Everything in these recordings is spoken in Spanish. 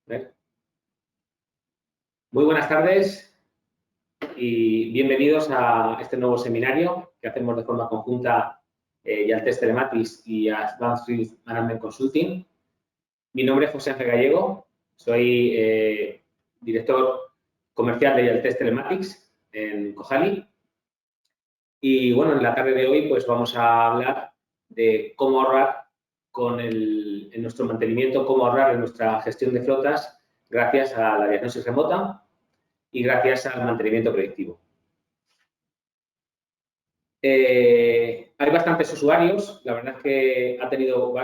Muy buenas tardes y bienvenidos a este nuevo seminario que hacemos de forma conjunta Yaltest Telematics y Advanced Fleet Management Consulting. Mi nombre es José Ángel Gallego, soy director comercial de Yaltest Telematics en Cojali. Y bueno, en la tarde de hoy pues vamos a hablar de cómo ahorrar en nuestro mantenimiento, cómo ahorrar en nuestra gestión de flotas gracias a la diagnosis remota y gracias al mantenimiento predictivo. Hay bastantes usuarios, la verdad es que ha tenido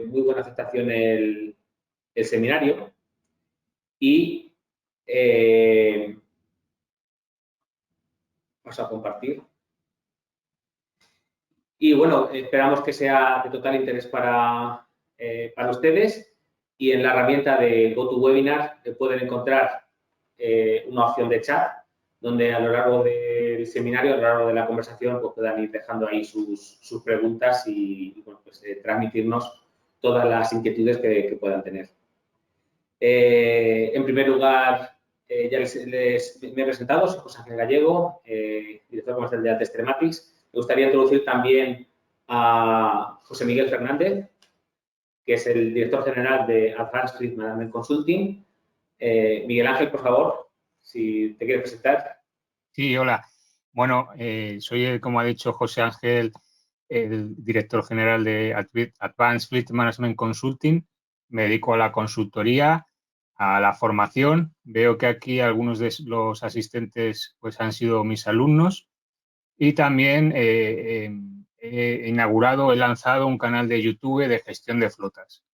muy buena aceptación el seminario y vamos a compartir. Y bueno, esperamos que sea de total interés para ustedes y en la herramienta de GoToWebinar pueden encontrar una opción de chat donde a lo largo del seminario, a lo largo de la conversación, pues puedan ir dejando ahí sus preguntas y bueno, pues, transmitirnos todas las inquietudes que puedan tener. En primer lugar, ya me he presentado, soy José Ángel Gallego, director comercial de Yaltest Telematics. Me gustaría introducir también a José Miguel Fernández, que es el director general de Advanced Fleet Management Consulting. Miguel Ángel, por favor, si te quieres presentar. Sí, hola. Bueno, soy, como ha dicho José Ángel, el director general de Advanced Fleet Management Consulting. Me dedico a la consultoría, a la formación. Veo que aquí algunos de los asistentes pues, han sido mis alumnos. Y también he lanzado un canal de YouTube de gestión de flotas.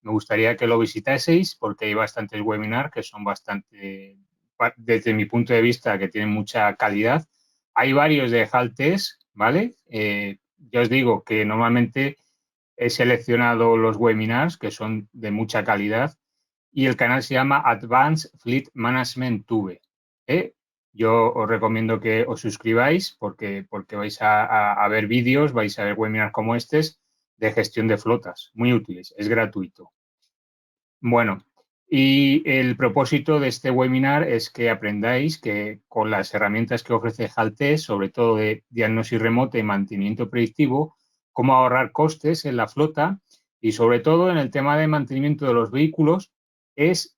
Me gustaría que lo visitaseis porque hay bastantes webinars que son bastante, desde mi punto de vista, que tienen mucha calidad. Hay varios de Jaltest, ¿vale? Ya os digo que normalmente he seleccionado los webinars que son de mucha calidad y el canal se llama Advanced Fleet Management Tube. Yo os recomiendo que os suscribáis porque vais a ver vídeos, vais a ver webinars como estos de gestión de flotas, muy útiles, es gratuito. Bueno, y el propósito de este webinar es que aprendáis que con las herramientas que ofrece Jaltest, sobre todo de diagnosis remota y mantenimiento predictivo, cómo ahorrar costes en la flota y sobre todo en el tema de mantenimiento de los vehículos es,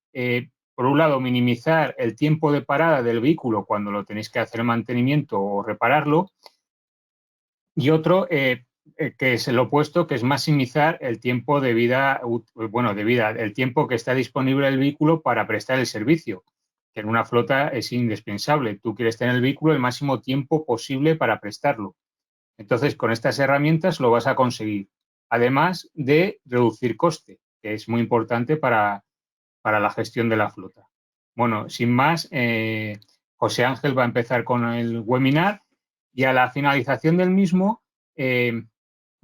por un lado, minimizar el tiempo de parada del vehículo cuando lo tenéis que hacer mantenimiento o repararlo y otro, que es el opuesto, que es maximizar el tiempo de vida, el tiempo que está disponible el vehículo para prestar el servicio, que en una flota es indispensable. Tú quieres tener el vehículo el máximo tiempo posible para prestarlo. Entonces, con estas herramientas lo vas a conseguir, además de reducir coste, que es muy importante para la gestión de la flota. Bueno, sin más, José Ángel va a empezar con el webinar y a la finalización del mismo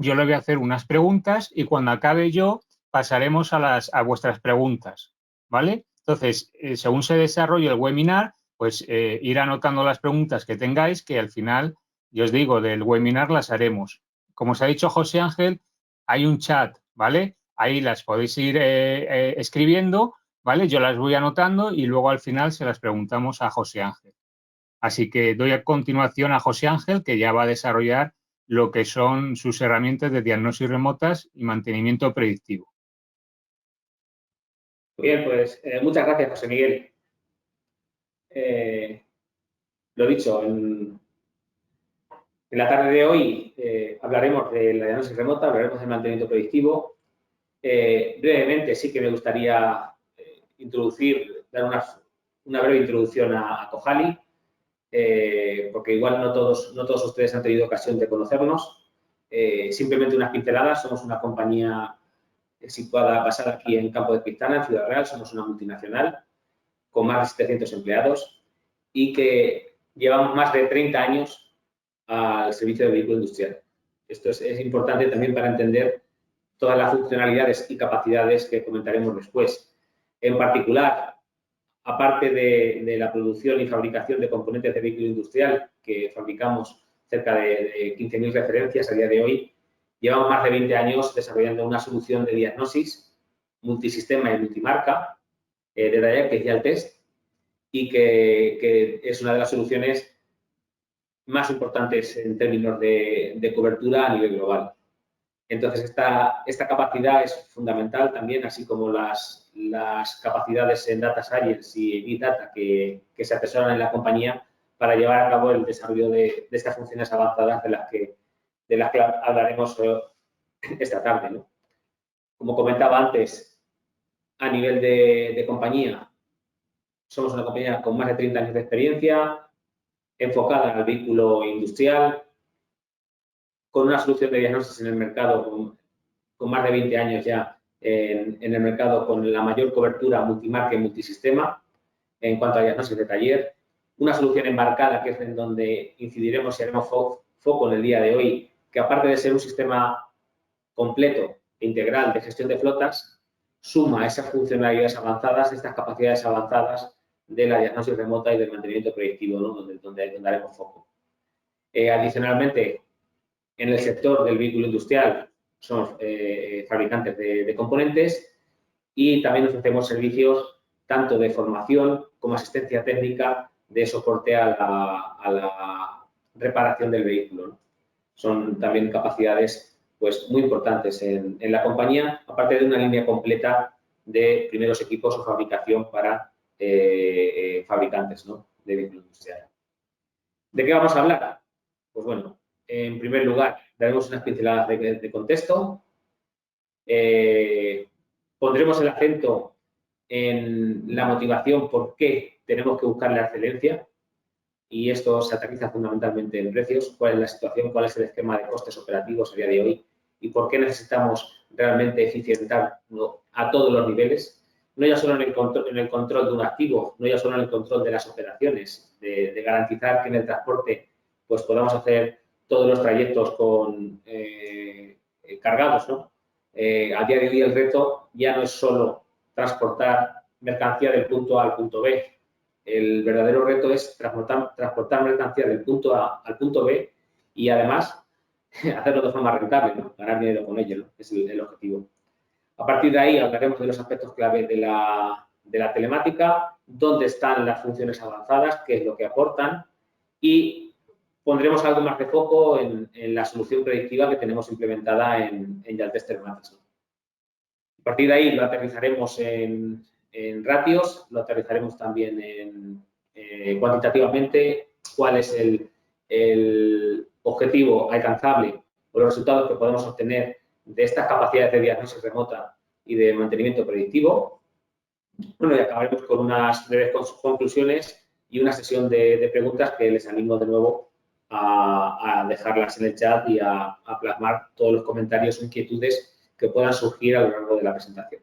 yo le voy a hacer unas preguntas y cuando acabe yo pasaremos a vuestras preguntas, ¿vale? Entonces, según se desarrolle el webinar, pues ir anotando las preguntas que tengáis, que al final, yo os digo, del webinar las haremos. Como os ha dicho José Ángel, hay un chat, ¿vale? Ahí las podéis ir escribiendo, ¿vale? Yo las voy anotando y luego al final se las preguntamos a José Ángel. Así que doy a continuación a José Ángel, que ya va a desarrollar lo que son sus herramientas de diagnosis remotas y mantenimiento predictivo. Bien, pues muchas gracias, José Miguel. Lo dicho, en la tarde de hoy hablaremos de la diagnosis remota, hablaremos del mantenimiento predictivo. Brevemente, sí que me gustaría dar una breve introducción a Cojali, porque igual no todos ustedes han tenido ocasión de conocernos. Simplemente unas pinceladas, somos una compañía basada aquí en Campo de Criptana, en Ciudad Real, somos una multinacional con más de 700 empleados y que llevamos más de 30 años al servicio de vehículo industrial. Esto es importante también para entender todas las funcionalidades y capacidades que comentaremos después. En particular, aparte de la producción y fabricación de componentes de vehículo industrial, que fabricamos cerca de 15.000 referencias a día de hoy, llevamos más de 20 años desarrollando una solución de diagnosis multisistema y multimarca de Dyer, que es Yaltest, y que es una de las soluciones más importantes en términos de cobertura a nivel global. Entonces, esta capacidad es fundamental también, así como las capacidades en Data Science y Big Data que se atesoran en la compañía para llevar a cabo el desarrollo de estas funciones avanzadas de las que hablaremos esta tarde, ¿no? Como comentaba antes, a nivel de compañía, somos una compañía con más de 30 años de experiencia, enfocada al vehículo industrial, con una solución de diagnóstico en el mercado con más de 20 años ya en el mercado, con la mayor cobertura multimarca y multisistema en cuanto a diagnóstico de taller, una solución embarcada que es en donde incidiremos y haremos foco en el día de hoy, que aparte de ser un sistema completo e integral de gestión de flotas, suma esas funcionalidades avanzadas, estas capacidades avanzadas de la diagnosis remota y del mantenimiento predictivo, ¿no? donde haremos foco. Adicionalmente, en el sector del vehículo industrial somos fabricantes de componentes y también ofrecemos servicios tanto de formación como asistencia técnica de soporte a la reparación del vehículo, ¿no? Son también capacidades pues, muy importantes en la compañía, aparte de una línea completa de primeros equipos o fabricación para fabricantes, ¿no?, de vehículo industrial. ¿De qué vamos a hablar? Pues bueno, en primer lugar, daremos unas pinceladas de contexto. Pondremos el acento en la motivación por qué tenemos que buscar la excelencia, y esto se aterriza fundamentalmente en precios, cuál es la situación, cuál es el esquema de costes operativos a día de hoy y por qué necesitamos realmente eficientar a todos los niveles, no ya solo en el control de un activo, no ya solo en el control de las operaciones, de garantizar que en el transporte pues podamos hacer todos los trayectos cargados, ¿no? A día de hoy el reto ya no es solo transportar mercancía del punto A al punto B. El verdadero reto es transportar mercancía del punto A al punto B y además hacerlo de forma rentable, ¿no? Ganar dinero con ello, ¿no? Es el objetivo. A partir de ahí hablaremos de los aspectos clave de la telemática, dónde están las funciones avanzadas, qué es lo que aportan y pondremos algo más de foco en la solución predictiva que tenemos implementada en Yaltest Telematics. A partir de ahí lo aterrizaremos en ratios, lo aterrizaremos también cuantitativamente, cuál es el objetivo alcanzable o los resultados que podemos obtener de estas capacidades de diagnóstico remota y de mantenimiento predictivo. Bueno, y acabaremos con unas breves conclusiones y una sesión de preguntas que les animo de nuevo a dejarlas en el chat y a plasmar todos los comentarios o inquietudes que puedan surgir a lo largo de la presentación.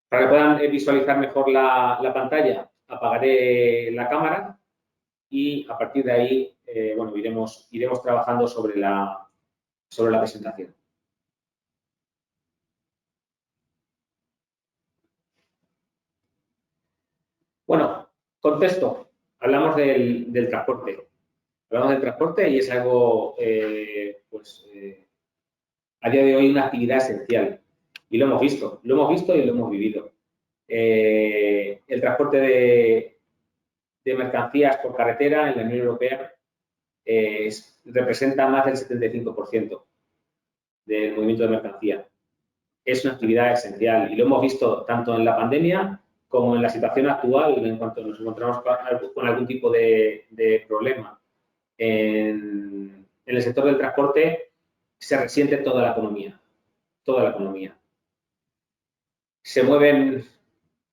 Para que puedan visualizar mejor la pantalla, apagaré la cámara y a partir de ahí, bueno, iremos trabajando sobre la presentación. Bueno, contexto. Hablamos del transporte. Hablamos del transporte y es algo, a día de hoy una actividad esencial. Y lo hemos visto y lo hemos vivido. El transporte de mercancías por carretera en la Unión Europea representa más del 75% del movimiento de mercancía. Es una actividad esencial y lo hemos visto tanto en la pandemia como en la situación actual en cuanto nos encontramos con algún tipo de problema. En el sector del transporte se resiente toda la economía. Toda la economía. Se mueven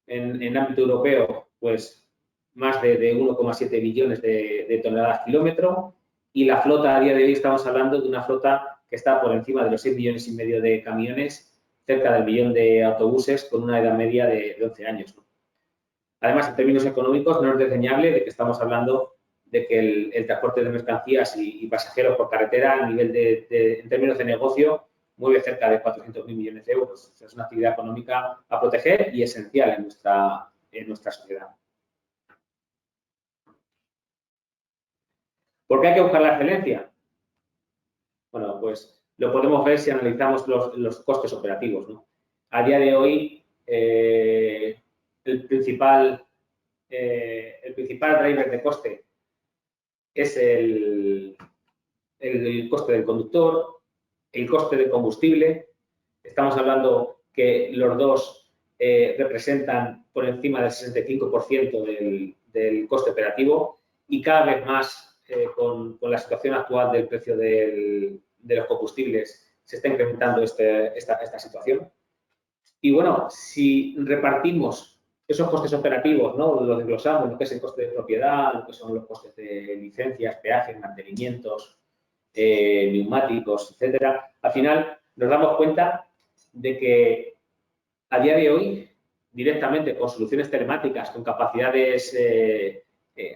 en ámbito europeo, pues, más de 1,7 billones de toneladas kilómetro y la flota a día de hoy estamos hablando de una flota que está por encima de los 6,5 millones de camiones, cerca del millón de autobuses con una edad media de 11 años. Además, en términos económicos, no es desdeñable de que estamos hablando de que el transporte de mercancías y pasajeros por carretera a nivel en términos de negocio mueve cerca de 400.000 millones de euros. Es una actividad económica a proteger y esencial en nuestra sociedad. ¿Por qué hay que buscar la excelencia? Bueno, pues lo podemos ver si analizamos los costes operativos, ¿no? A día de hoy, principal driver de coste es el coste del conductor, el coste del combustible. Estamos hablando que los dos representan por encima del 65% del coste operativo y cada vez más con la situación actual del precio de los combustibles se está incrementando esta situación. Y bueno, si repartimos esos costes operativos, ¿no? Los desglosamos, lo que es el coste de propiedad, lo que son los costes de licencias, peajes, mantenimientos, neumáticos, etcétera, al final nos damos cuenta de que a día de hoy, directamente con soluciones telemáticas, con capacidades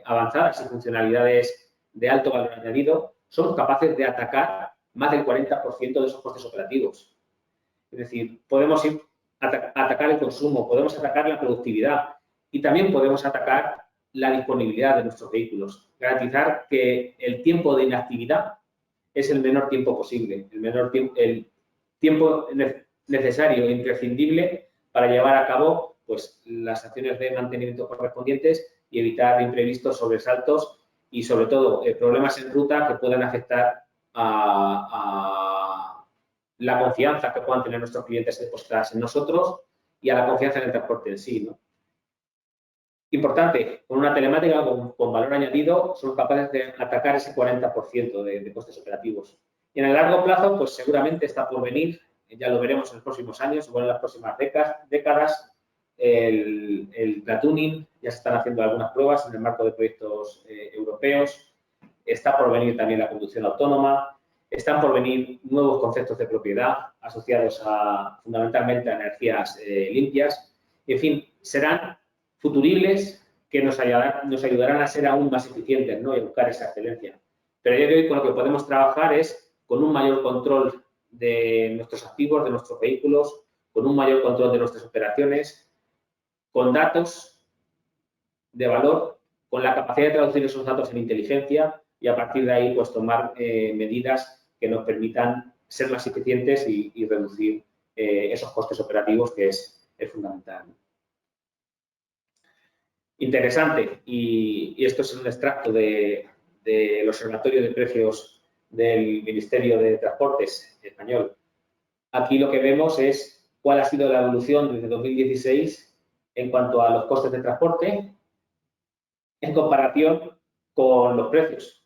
avanzadas y funcionalidades de alto valor añadido, somos capaces de atacar más del 40% de esos costes operativos. Es decir, podemos atacar el consumo, podemos atacar la productividad y también podemos atacar la disponibilidad de nuestros vehículos. Garantizar que el tiempo de inactividad es el menor tiempo posible, el tiempo necesario e imprescindible para llevar a cabo pues, las acciones de mantenimiento correspondientes y evitar imprevistos, sobresaltos y, sobre todo, problemas en ruta que puedan afectar a la confianza que puedan tener nuestros clientes depositadas en nosotros y a la confianza en el transporte en sí, ¿no? Importante, con una telemática con valor añadido, somos capaces de atacar ese 40% de costes operativos. Y en el largo plazo, pues seguramente está por venir, ya lo veremos en los próximos años, igual en las próximas décadas, el platooning, ya se están haciendo algunas pruebas en el marco de proyectos europeos, está por venir también la conducción autónoma, están por venir nuevos conceptos de propiedad asociados fundamentalmente a energías limpias. En fin, serán futuribles que nos ayudarán a ser aún más eficientes, ¿no? Y a buscar esa excelencia. Pero a día de hoy con lo que podemos trabajar es con un mayor control de nuestros activos, de nuestros vehículos, con un mayor control de nuestras operaciones, con datos de valor, con la capacidad de traducir esos datos en inteligencia y a partir de ahí pues tomar medidas que nos permitan ser más eficientes y reducir esos costes operativos que es fundamental. Interesante, y esto es un extracto del Observatorio de Precios del Ministerio de Transportes español. Aquí lo que vemos es cuál ha sido la evolución desde 2016 en cuanto a los costes de transporte en comparación con los precios.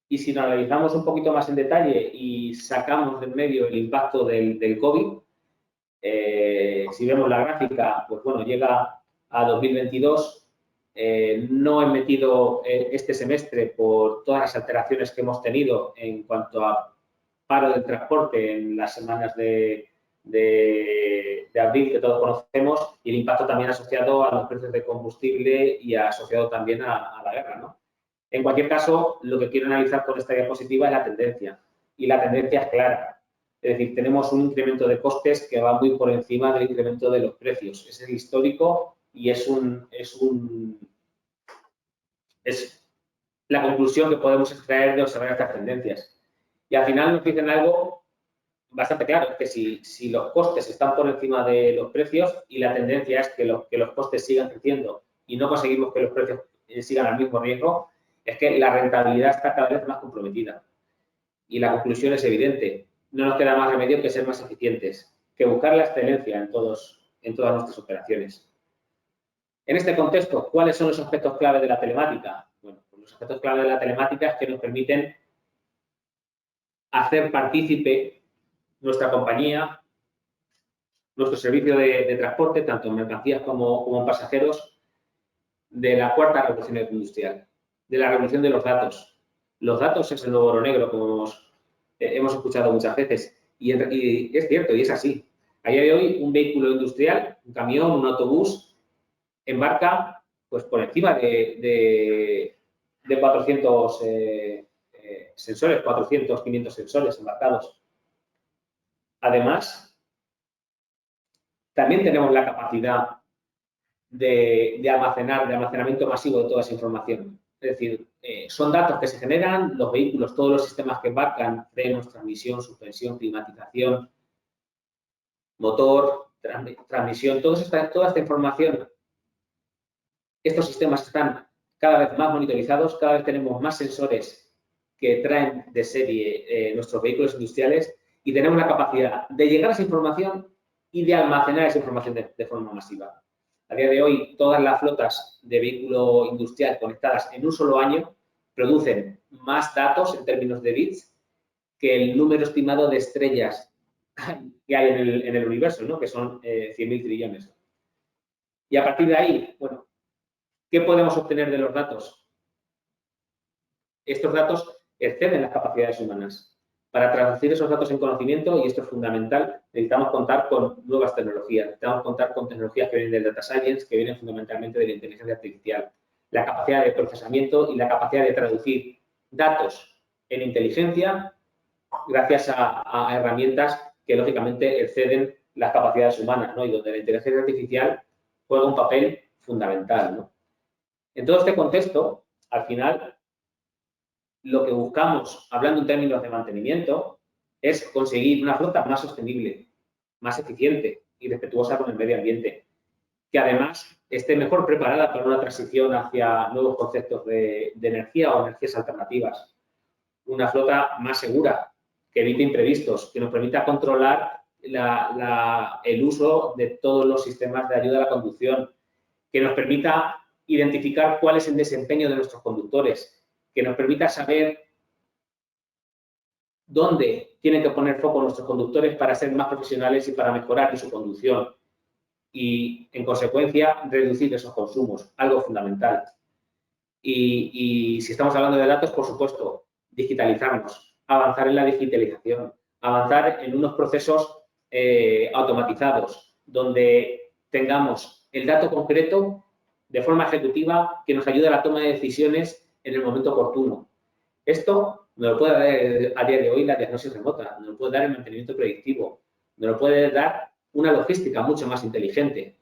Y si nos analizamos un poquito más en detalle y sacamos del medio el impacto del COVID, si vemos la gráfica, pues bueno, llega a 2022. No he metido este semestre por todas las alteraciones que hemos tenido en cuanto a paro del transporte en las semanas de abril que todos conocemos y el impacto también asociado a los precios de combustible y asociado también a la guerra, ¿no? En cualquier caso, lo que quiero analizar con esta diapositiva es la tendencia y la tendencia es clara. Es decir, tenemos un incremento de costes que va muy por encima del incremento de los precios. Es el histórico y es la conclusión que podemos extraer de observar estas tendencias. Y al final nos dicen algo bastante claro, es que si los costes están por encima de los precios y la tendencia es que los costes sigan creciendo y no conseguimos que los precios sigan al mismo riesgo, es que la rentabilidad está cada vez más comprometida. Y la conclusión es evidente. No nos queda más remedio que ser más eficientes, que buscar la excelencia en todas nuestras operaciones. En este contexto, ¿cuáles son los aspectos clave de la telemática? Bueno, pues los aspectos clave de la telemática es que nos permiten hacer partícipe nuestra compañía, nuestro servicio de transporte, tanto en mercancías como en pasajeros, de la cuarta revolución industrial, de la revolución de los datos. Los datos es el nuevo oro negro, como hemos escuchado muchas veces, y es cierto, y es así. A día de hoy, un vehículo industrial, un camión, un autobús, embarca pues por encima de 400 sensores, 400, 500 sensores embarcados. Además, también tenemos la capacidad de almacenamiento masivo de toda esa información. Es decir, son datos que se generan, los vehículos, todos los sistemas que embarcan, frenos, transmisión, suspensión, climatización, motor, transmisión, toda esta información Estos sistemas están cada vez más monitorizados, cada vez tenemos más sensores que traen de serie nuestros vehículos industriales y tenemos la capacidad de llegar a esa información y de almacenar esa información de forma masiva. A día de hoy, todas las flotas de vehículo industrial conectadas en un solo año producen más datos en términos de bits que el número estimado de estrellas que hay en el universo, ¿no? Que son 100.000 trillones. Y a partir de ahí, bueno, ¿qué podemos obtener de los datos? Estos datos exceden las capacidades humanas. Para traducir esos datos en conocimiento, y esto es fundamental, necesitamos contar con nuevas tecnologías. Necesitamos contar con tecnologías que vienen del data science, que vienen fundamentalmente de la inteligencia artificial. La capacidad de procesamiento y la capacidad de traducir datos en inteligencia gracias a herramientas que, lógicamente, exceden las capacidades humanas, ¿no? Y donde la inteligencia artificial juega un papel fundamental, ¿no? En todo este contexto, al final, lo que buscamos, hablando en términos de mantenimiento, es conseguir una flota más sostenible, más eficiente y respetuosa con el medio ambiente, que además esté mejor preparada para una transición hacia nuevos conceptos de energía o energías alternativas. Una flota más segura, que evite imprevistos, que nos permita controlar el uso de todos los sistemas de ayuda a la conducción, que nos permita identificar cuál es el desempeño de nuestros conductores, que nos permita saber dónde tienen que poner foco nuestros conductores para ser más profesionales y para mejorar su conducción y, en consecuencia, reducir esos consumos, algo fundamental. Y si estamos hablando de datos, por supuesto, digitalizarnos, avanzar en la digitalización, avanzar en unos procesos automatizados, donde tengamos el dato concreto de forma ejecutiva que nos ayude a la toma de decisiones en el momento oportuno. Esto nos lo puede dar a día de hoy la diagnosis remota, nos lo puede dar el mantenimiento predictivo, nos lo puede dar una logística mucho más inteligente,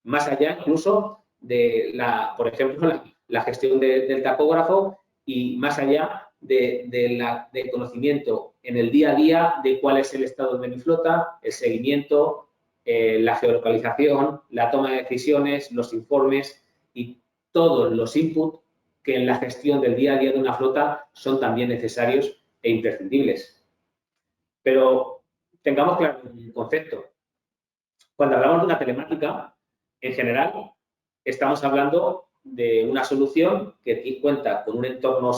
más allá incluso de, por ejemplo, la gestión del tacógrafo y más allá del conocimiento en el día a día de cuál es el estado de mi flota, el seguimiento, la geolocalización, la toma de decisiones, los informes y todos los inputs que en la gestión del día a día de una flota son también necesarios e imprescindibles. Pero tengamos claro un concepto. Cuando hablamos de una telemática, en general, estamos hablando de una solución que cuenta con un entorno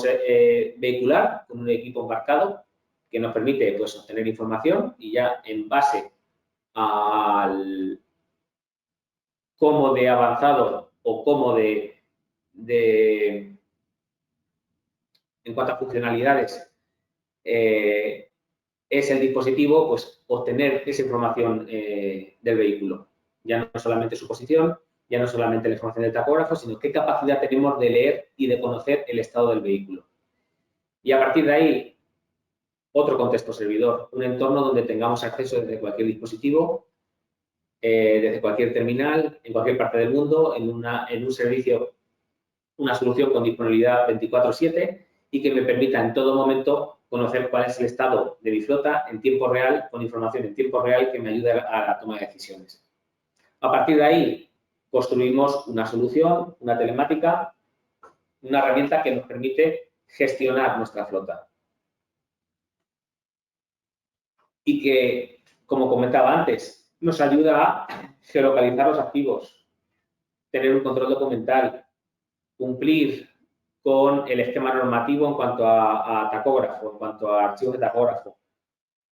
vehicular, con un equipo embarcado, que nos permite pues, obtener información y ya en base al cómo de avanzado o cómo en cuanto a funcionalidades es el dispositivo, pues obtener esa información del vehículo. Ya no solamente su posición, ya no solamente la información del tacógrafo, sino qué capacidad tenemos de leer y de conocer el estado del vehículo. Y a partir de ahí, otro contexto servidor, un entorno donde tengamos acceso desde cualquier dispositivo, desde cualquier terminal, en cualquier parte del mundo, en un servicio, una solución con disponibilidad 24/7 y que me permita en todo momento conocer cuál es el estado de mi flota en tiempo real, con información en tiempo real que me ayude a la toma de decisiones. A partir de ahí, construimos una solución, una telemática, una herramienta que nos permite gestionar nuestra flota. Y que, como comentaba antes, nos ayuda a geolocalizar los activos, tener un control documental, cumplir con el esquema normativo en cuanto a tacógrafo, en cuanto a archivos de tacógrafo,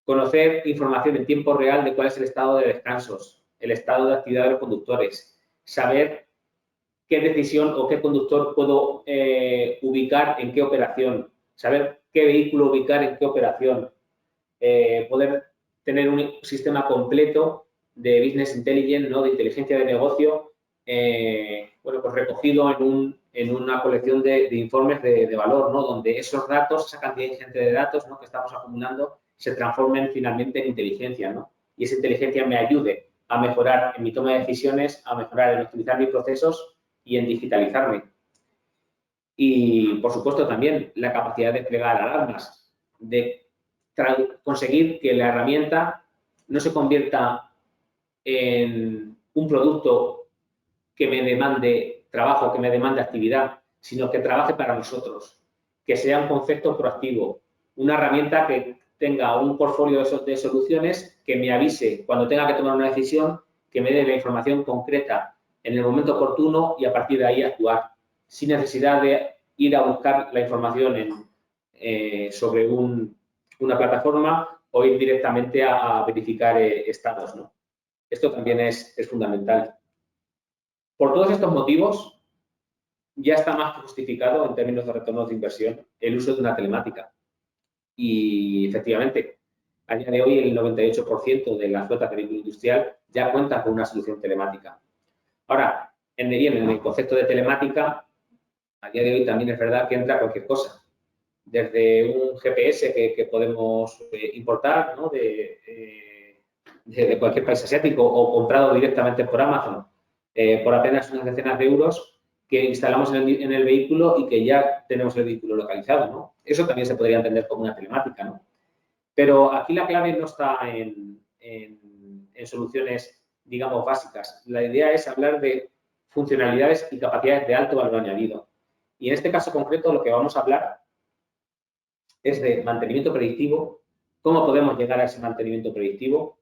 conocer información en tiempo real de cuál es el estado de descansos, el estado de actividad de los conductores, saber qué decisión o qué conductor puedo ubicar en qué operación, saber qué vehículo ubicar en qué operación, poder tener un sistema completo de business intelligence, ¿no? De inteligencia de negocio, bueno, pues recogido en una colección de informes de valor, ¿no? Donde esos datos, esa cantidad ingente de datos, ¿no? Que estamos acumulando, se transformen finalmente en inteligencia, ¿no? Y esa inteligencia me ayude a mejorar en mi toma de decisiones, a mejorar en optimizar mis procesos y en digitalizarme. Y, por supuesto, también la capacidad de desplegar alarmas, de conseguir que la herramienta no se convierta en un producto que me demande trabajo que me demande actividad, sino que trabaje para nosotros, que sea un concepto proactivo, una herramienta que tenga un portfolio de soluciones que me avise cuando tenga que tomar una decisión, que me dé la información concreta en el momento oportuno y a partir de ahí actuar, sin necesidad de ir a buscar la información sobre una plataforma o ir directamente a verificar estados, ¿no? Esto también es fundamental. Por todos estos motivos, ya está más que justificado en términos de retornos de inversión el uso de una telemática. Y, efectivamente, a día de hoy el 98% de la flota de vehículo industrial ya cuenta con una solución telemática. Ahora, en el concepto de telemática, a día de hoy también es verdad que entra cualquier cosa. Desde un GPS que podemos importar, ¿no? de cualquier país asiático o comprado directamente por Amazon por apenas unas decenas de euros que instalamos en el vehículo y que ya tenemos el vehículo localizado, ¿no? Eso también se podría entender como una telemática, ¿no? Pero aquí la clave no está en soluciones, digamos, básicas. La idea es hablar de funcionalidades y capacidades de alto valor añadido. Y en este caso concreto lo que vamos a hablar es de mantenimiento predictivo, cómo podemos llegar a ese mantenimiento predictivo,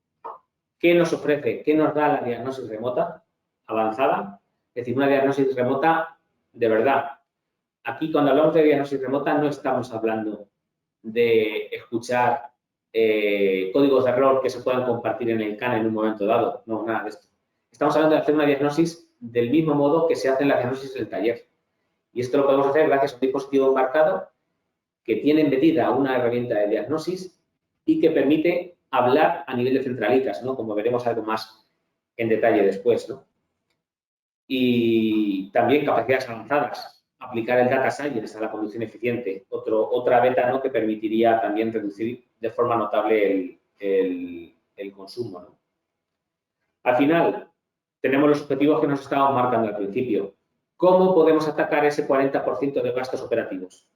qué nos ofrece, qué nos da la diagnosis remota avanzada, es decir, una diagnosis remota de verdad. Aquí, cuando hablamos de diagnosis remota, no estamos hablando de escuchar códigos de error que se puedan compartir en el CAN en un momento dado. No, nada de esto. Estamos hablando de hacer una diagnosis del mismo modo que se hace en la diagnosis del taller. Y esto lo podemos hacer gracias a un dispositivo embarcado que tiene embedida una herramienta de diagnosis y que permite hablar a nivel de centralitas, ¿no? Como veremos algo más en detalle después, ¿no? Y también capacidades avanzadas, aplicar el data science a la conducción eficiente, otra beta, ¿no? Que permitiría también reducir de forma notable el consumo, ¿no? Al final, tenemos los objetivos que nos estábamos marcando al principio. ¿Cómo podemos atacar ese 40% de gastos operativos?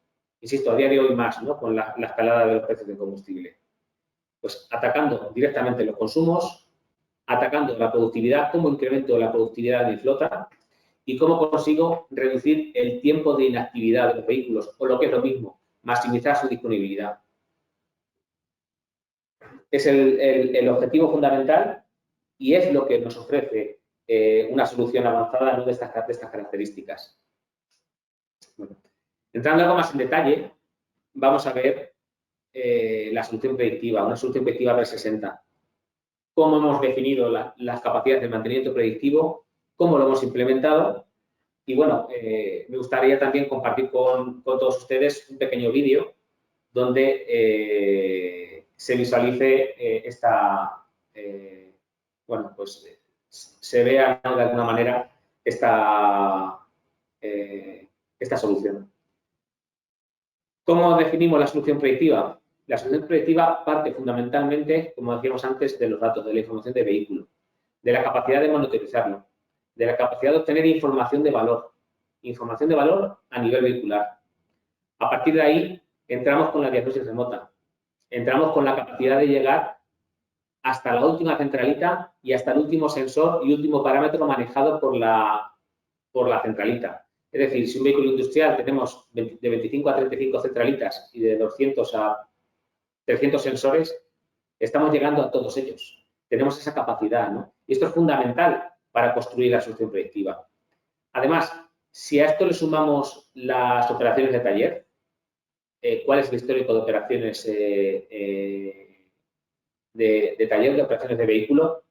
Insisto, a día de hoy más, ¿no? Con la escalada de los precios de combustible. Pues atacando directamente los consumos, atacando la productividad, cómo incremento la productividad de mi flota y cómo consigo reducir el tiempo de inactividad de los vehículos, o lo que es lo mismo, maximizar su disponibilidad. Es el objetivo fundamental y es lo que nos ofrece una solución avanzada, ¿no? de estas características. Bueno, entrando algo más en detalle, vamos a ver la solución predictiva, una solución predictiva 360. Cómo hemos definido las capacidades de mantenimiento predictivo, cómo lo hemos implementado y, bueno, me gustaría también compartir con todos ustedes un pequeño vídeo donde se visualice bueno, pues se vea, ¿no? de alguna manera esta solución. ¿Cómo definimos la solución predictiva? La solución predictiva parte fundamentalmente, como decíamos antes, de los datos, de la información de vehículo, de la capacidad de monitorizarlo, de la capacidad de obtener información de valor a nivel vehicular. A partir de ahí, entramos con la diagnosis remota, entramos con la capacidad de llegar hasta la última centralita y hasta el último sensor y último parámetro manejado por la centralita. Es decir, si un vehículo industrial tenemos de 25 a 35 centralitas y de 200 a 300 sensores, estamos llegando a todos ellos. Tenemos esa capacidad, ¿no? Y esto es fundamental para construir la solución predictiva. Además, si a esto le sumamos las operaciones de taller, ¿cuál es el histórico de operaciones de taller, de operaciones de vehículo?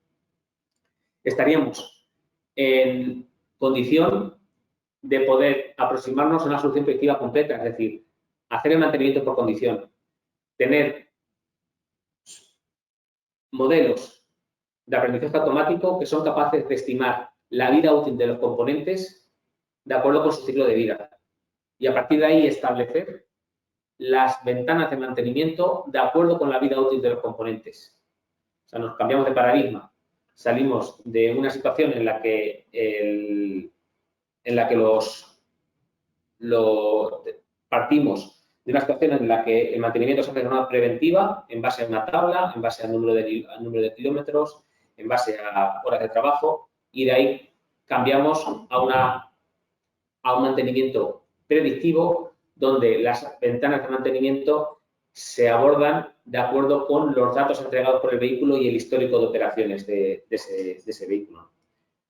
Estaríamos en condición de poder aproximarnos a una solución predictiva completa, es decir, hacer el mantenimiento por condición, tener modelos de aprendizaje automático que son capaces de estimar la vida útil de los componentes de acuerdo con su ciclo de vida y a partir de ahí establecer las ventanas de mantenimiento de acuerdo con la vida útil de los componentes. O sea, nos cambiamos de paradigma, salimos de una situación en la que partimos de una situación en la que el mantenimiento se hace de forma preventiva, en base a una tabla, en base al número de kilómetros, en base a horas de trabajo, y de ahí cambiamos a una a un mantenimiento predictivo, donde las ventanas de mantenimiento se abordan de acuerdo con los datos entregados por el vehículo y el histórico de operaciones de ese vehículo.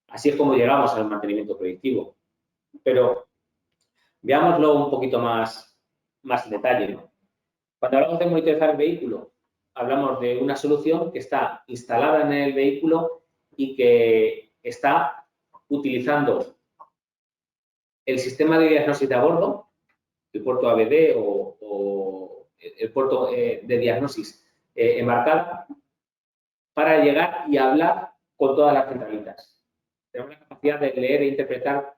Así es como llegamos al mantenimiento predictivo. Pero veámoslo un poquito más en detalle, ¿no? Cuando hablamos de monitorizar el vehículo, hablamos de una solución que está instalada en el vehículo y que está utilizando el sistema de diagnóstico de a bordo, el puerto ABD o el puerto de diagnosis embarcada, para llegar y hablar con todas las centralitas. Tenemos la capacidad de leer e interpretar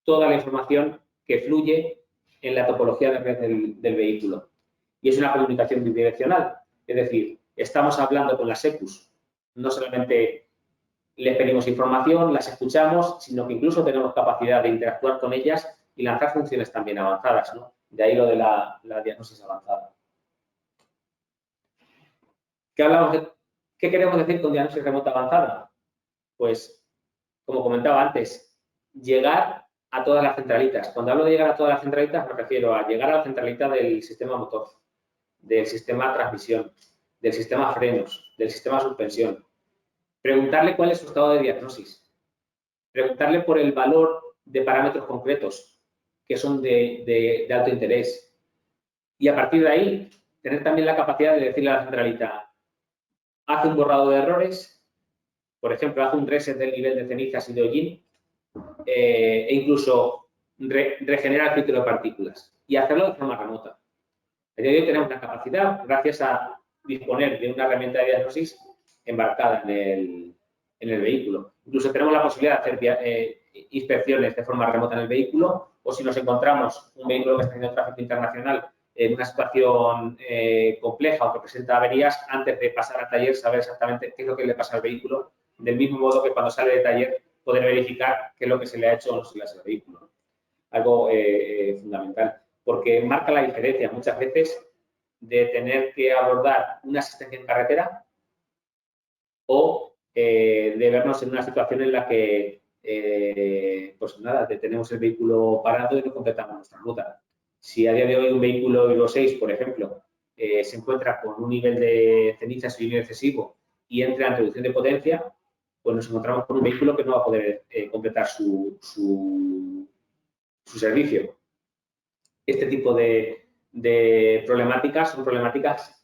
toda la información que fluye en la topología de red del vehículo. Y es una comunicación bidireccional, es decir, estamos hablando con las ECUs, no solamente les pedimos información, las escuchamos, sino que incluso tenemos capacidad de interactuar con ellas y lanzar funciones también avanzadas, ¿no? De ahí lo de la diagnosis avanzada. ¿Qué queremos decir con diagnosis remota avanzada? Pues, como comentaba antes, llegar a todas las centralitas. Cuando hablo de llegar a todas las centralitas, me refiero a llegar a la centralita del sistema motor, del sistema transmisión, del sistema frenos, del sistema suspensión. Preguntarle cuál es su estado de diagnosis. Preguntarle por el valor de parámetros concretos que son de alto interés. Y a partir de ahí, tener también la capacidad de decirle a la centralita, hace un borrado de errores, por ejemplo, hace un reset del nivel de cenizas y de hollín, e incluso regenera el filtro de partículas y hacerlo de forma remota. A día de hoy tenemos la capacidad, gracias a disponer de una herramienta de diagnosis embarcada en el vehículo. Incluso tenemos la posibilidad de hacer inspecciones de forma remota en el vehículo, o si nos encontramos un vehículo que está haciendo tráfico internacional en una situación compleja o que presenta averías, antes de pasar al taller, saber exactamente qué es lo que le pasa al vehículo, del mismo modo que cuando sale de taller poder verificar qué es lo que se le ha hecho o no se le ha hecho al vehículo. Algo fundamental, porque marca la diferencia muchas veces de tener que abordar una asistencia en carretera o de vernos en una situación en la que, pues nada, tenemos el vehículo parado y no completamos nuestra ruta. Si a día de hoy un vehículo Euro 6, por ejemplo, se encuentra con un nivel de cenizas y hollín excesivo y entra en reducción de potencia, pues nos encontramos con un vehículo que no va a poder completar su servicio. Este tipo de problemáticas son problemáticas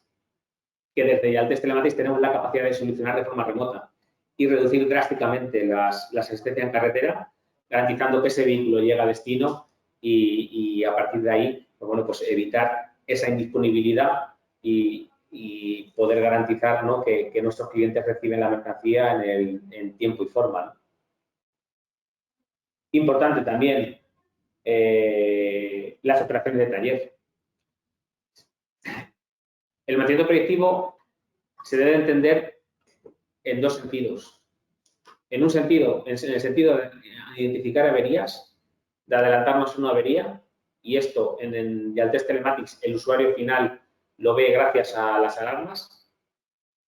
que desde Ialtest Telematics tenemos la capacidad de solucionar de forma remota y reducir drásticamente las asistencias en carretera, garantizando que ese vehículo llegue a destino y a partir de ahí, pues bueno, pues evitar esa indisponibilidad y poder garantizar, ¿no?, que nuestros clientes reciben la mercancía en tiempo y forma, ¿no? Importante también las operaciones de taller. El mantenimiento predictivo se debe entender en dos sentidos. En un sentido, en el sentido de identificar averías, de adelantarnos una avería, y esto en Ialtest Telematics el usuario final lo ve gracias a las alarmas,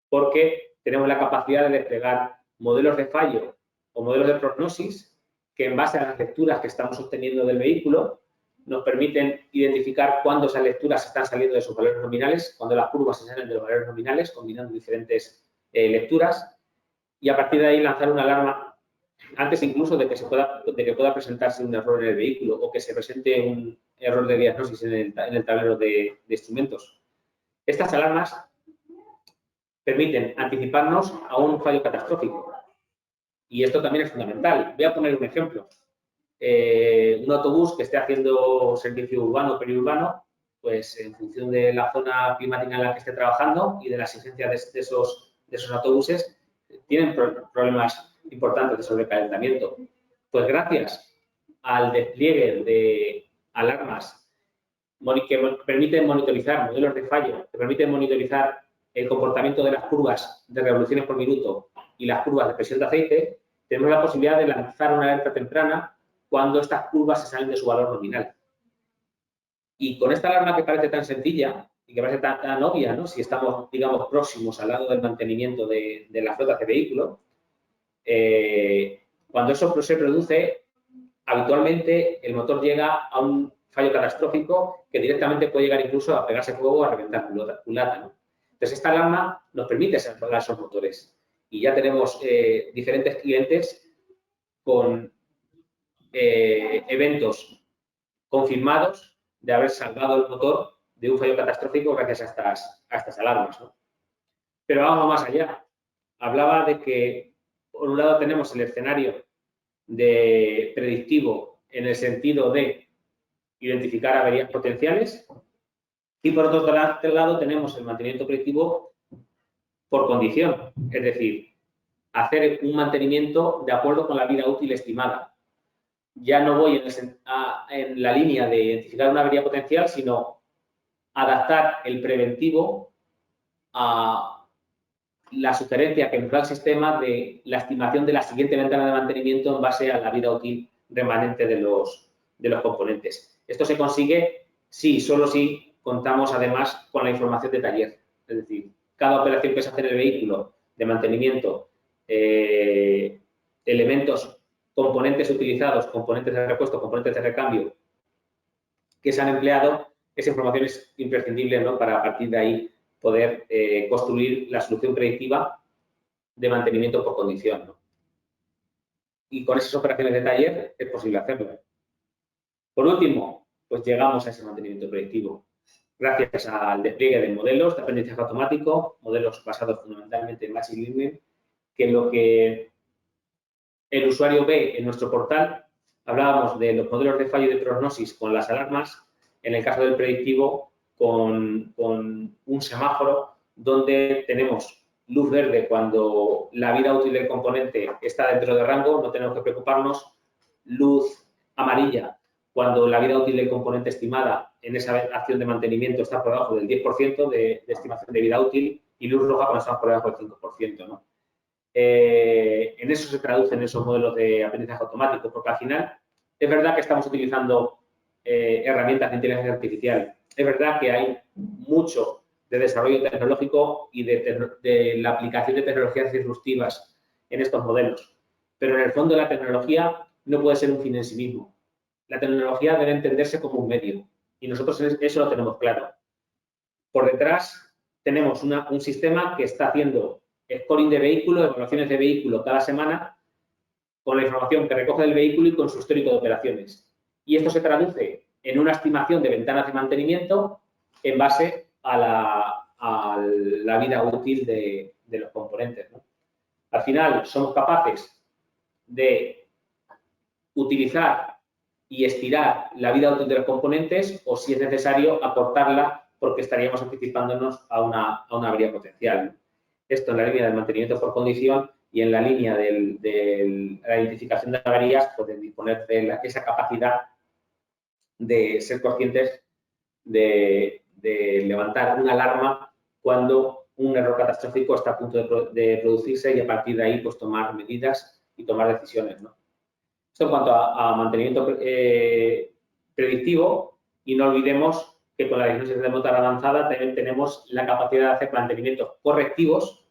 porque tenemos la capacidad de desplegar modelos de fallo o modelos de prognosis que, en base a las lecturas que estamos obteniendo del vehículo, nos permiten identificar cuándo esas lecturas están saliendo de sus valores nominales, cuando las curvas se salen de los valores nominales, combinando diferentes lecturas, y a partir de ahí lanzar una alarma antes incluso de que pueda presentarse un error en el vehículo o que se presente un error de diagnosis en el tablero de instrumentos. Estas alarmas permiten anticiparnos a un fallo catastrófico y esto también es fundamental. Voy a poner un ejemplo. Un autobús que esté haciendo servicio urbano o periurbano, pues en función de la zona climática en la que esté trabajando y de la exigencia de esos autobuses, tienen problemas importantes de sobrecalentamiento. Pues gracias al despliegue de alarmas que permiten monitorizar modelos de fallo, que permiten monitorizar el comportamiento de las curvas de revoluciones por minuto y las curvas de presión de aceite, tenemos la posibilidad de lanzar una alerta temprana cuando estas curvas se salen de su valor nominal. Y con esta alarma que parece tan sencilla y que parece tan obvia, ¿no?, si estamos, digamos, próximos al lado del mantenimiento de las flotas de vehículos, cuando eso se produce, habitualmente el motor llega a un fallo catastrófico que directamente puede llegar incluso a pegarse fuego o a reventar culata, ¿no? Entonces, esta alarma nos permite salvar esos motores. Y ya tenemos diferentes clientes con eventos confirmados de haber salvado el motor de un fallo catastrófico gracias a estas alarmas, ¿no? Pero vamos más allá. Hablaba de que, por un lado, tenemos el escenario de predictivo en el sentido de identificar averías potenciales y, por otro lado, tenemos el mantenimiento predictivo por condición, es decir, hacer un mantenimiento de acuerdo con la vida útil estimada. Ya no voy en la línea de identificar una avería potencial, sino adaptar el preventivo a la sugerencia que nos da el sistema de la estimación de la siguiente ventana de mantenimiento en base a la vida útil remanente de los componentes. Esto se consigue solo si contamos además con la información de taller. Es decir, cada operación que se hace en el vehículo de mantenimiento, elementos, componentes utilizados, componentes de repuesto, componentes de recambio que se han empleado, esa información es imprescindible, ¿no?, para a partir de ahí poder construir la solución predictiva de mantenimiento por condición, ¿no? Y con esas operaciones de taller es posible hacerlo. Por último, pues llegamos a ese mantenimiento predictivo gracias al despliegue de modelos de aprendizaje automático, modelos basados fundamentalmente en Machine Learning, que lo que el usuario ve en nuestro portal, hablábamos de los modelos de fallo y de prognosis con las alarmas, en el caso del predictivo con un semáforo donde tenemos luz verde cuando la vida útil del componente está dentro de rango, no tenemos que preocuparnos, luz amarilla cuando la vida útil del componente estimada en esa acción de mantenimiento está por debajo del 10% de estimación de vida útil y luz roja cuando estamos por debajo del 5%, ¿no? En eso se traducen esos modelos de aprendizaje automático, porque al final es verdad que estamos utilizando herramientas de inteligencia artificial, es verdad que hay mucho de desarrollo tecnológico y de la aplicación de tecnologías disruptivas en estos modelos, pero en el fondo la tecnología no puede ser un fin en sí mismo. La tecnología debe entenderse como un medio y nosotros eso lo tenemos claro. Por detrás tenemos un sistema que está haciendo scoring de vehículo, evaluaciones de vehículo cada semana con la información que recoge del vehículo y con su histórico de operaciones. Y esto se traduce en una estimación de ventanas de mantenimiento en base a la vida útil de los componentes, ¿no? Al final, somos capaces de utilizar y estirar la vida útil de los componentes o, si es necesario, acortarla porque estaríamos anticipándonos a una avería potencial. Esto en la línea del mantenimiento por condición y en la línea de la identificación de averías, pues disponer de esa capacidad de ser conscientes de levantar una alarma cuando un error catastrófico está a punto de producirse y a partir de ahí pues tomar medidas y tomar decisiones, ¿no? Esto en cuanto a mantenimiento predictivo, y no olvidemos que con la diagnosis remota avanzada también tenemos la capacidad de hacer mantenimientos correctivos,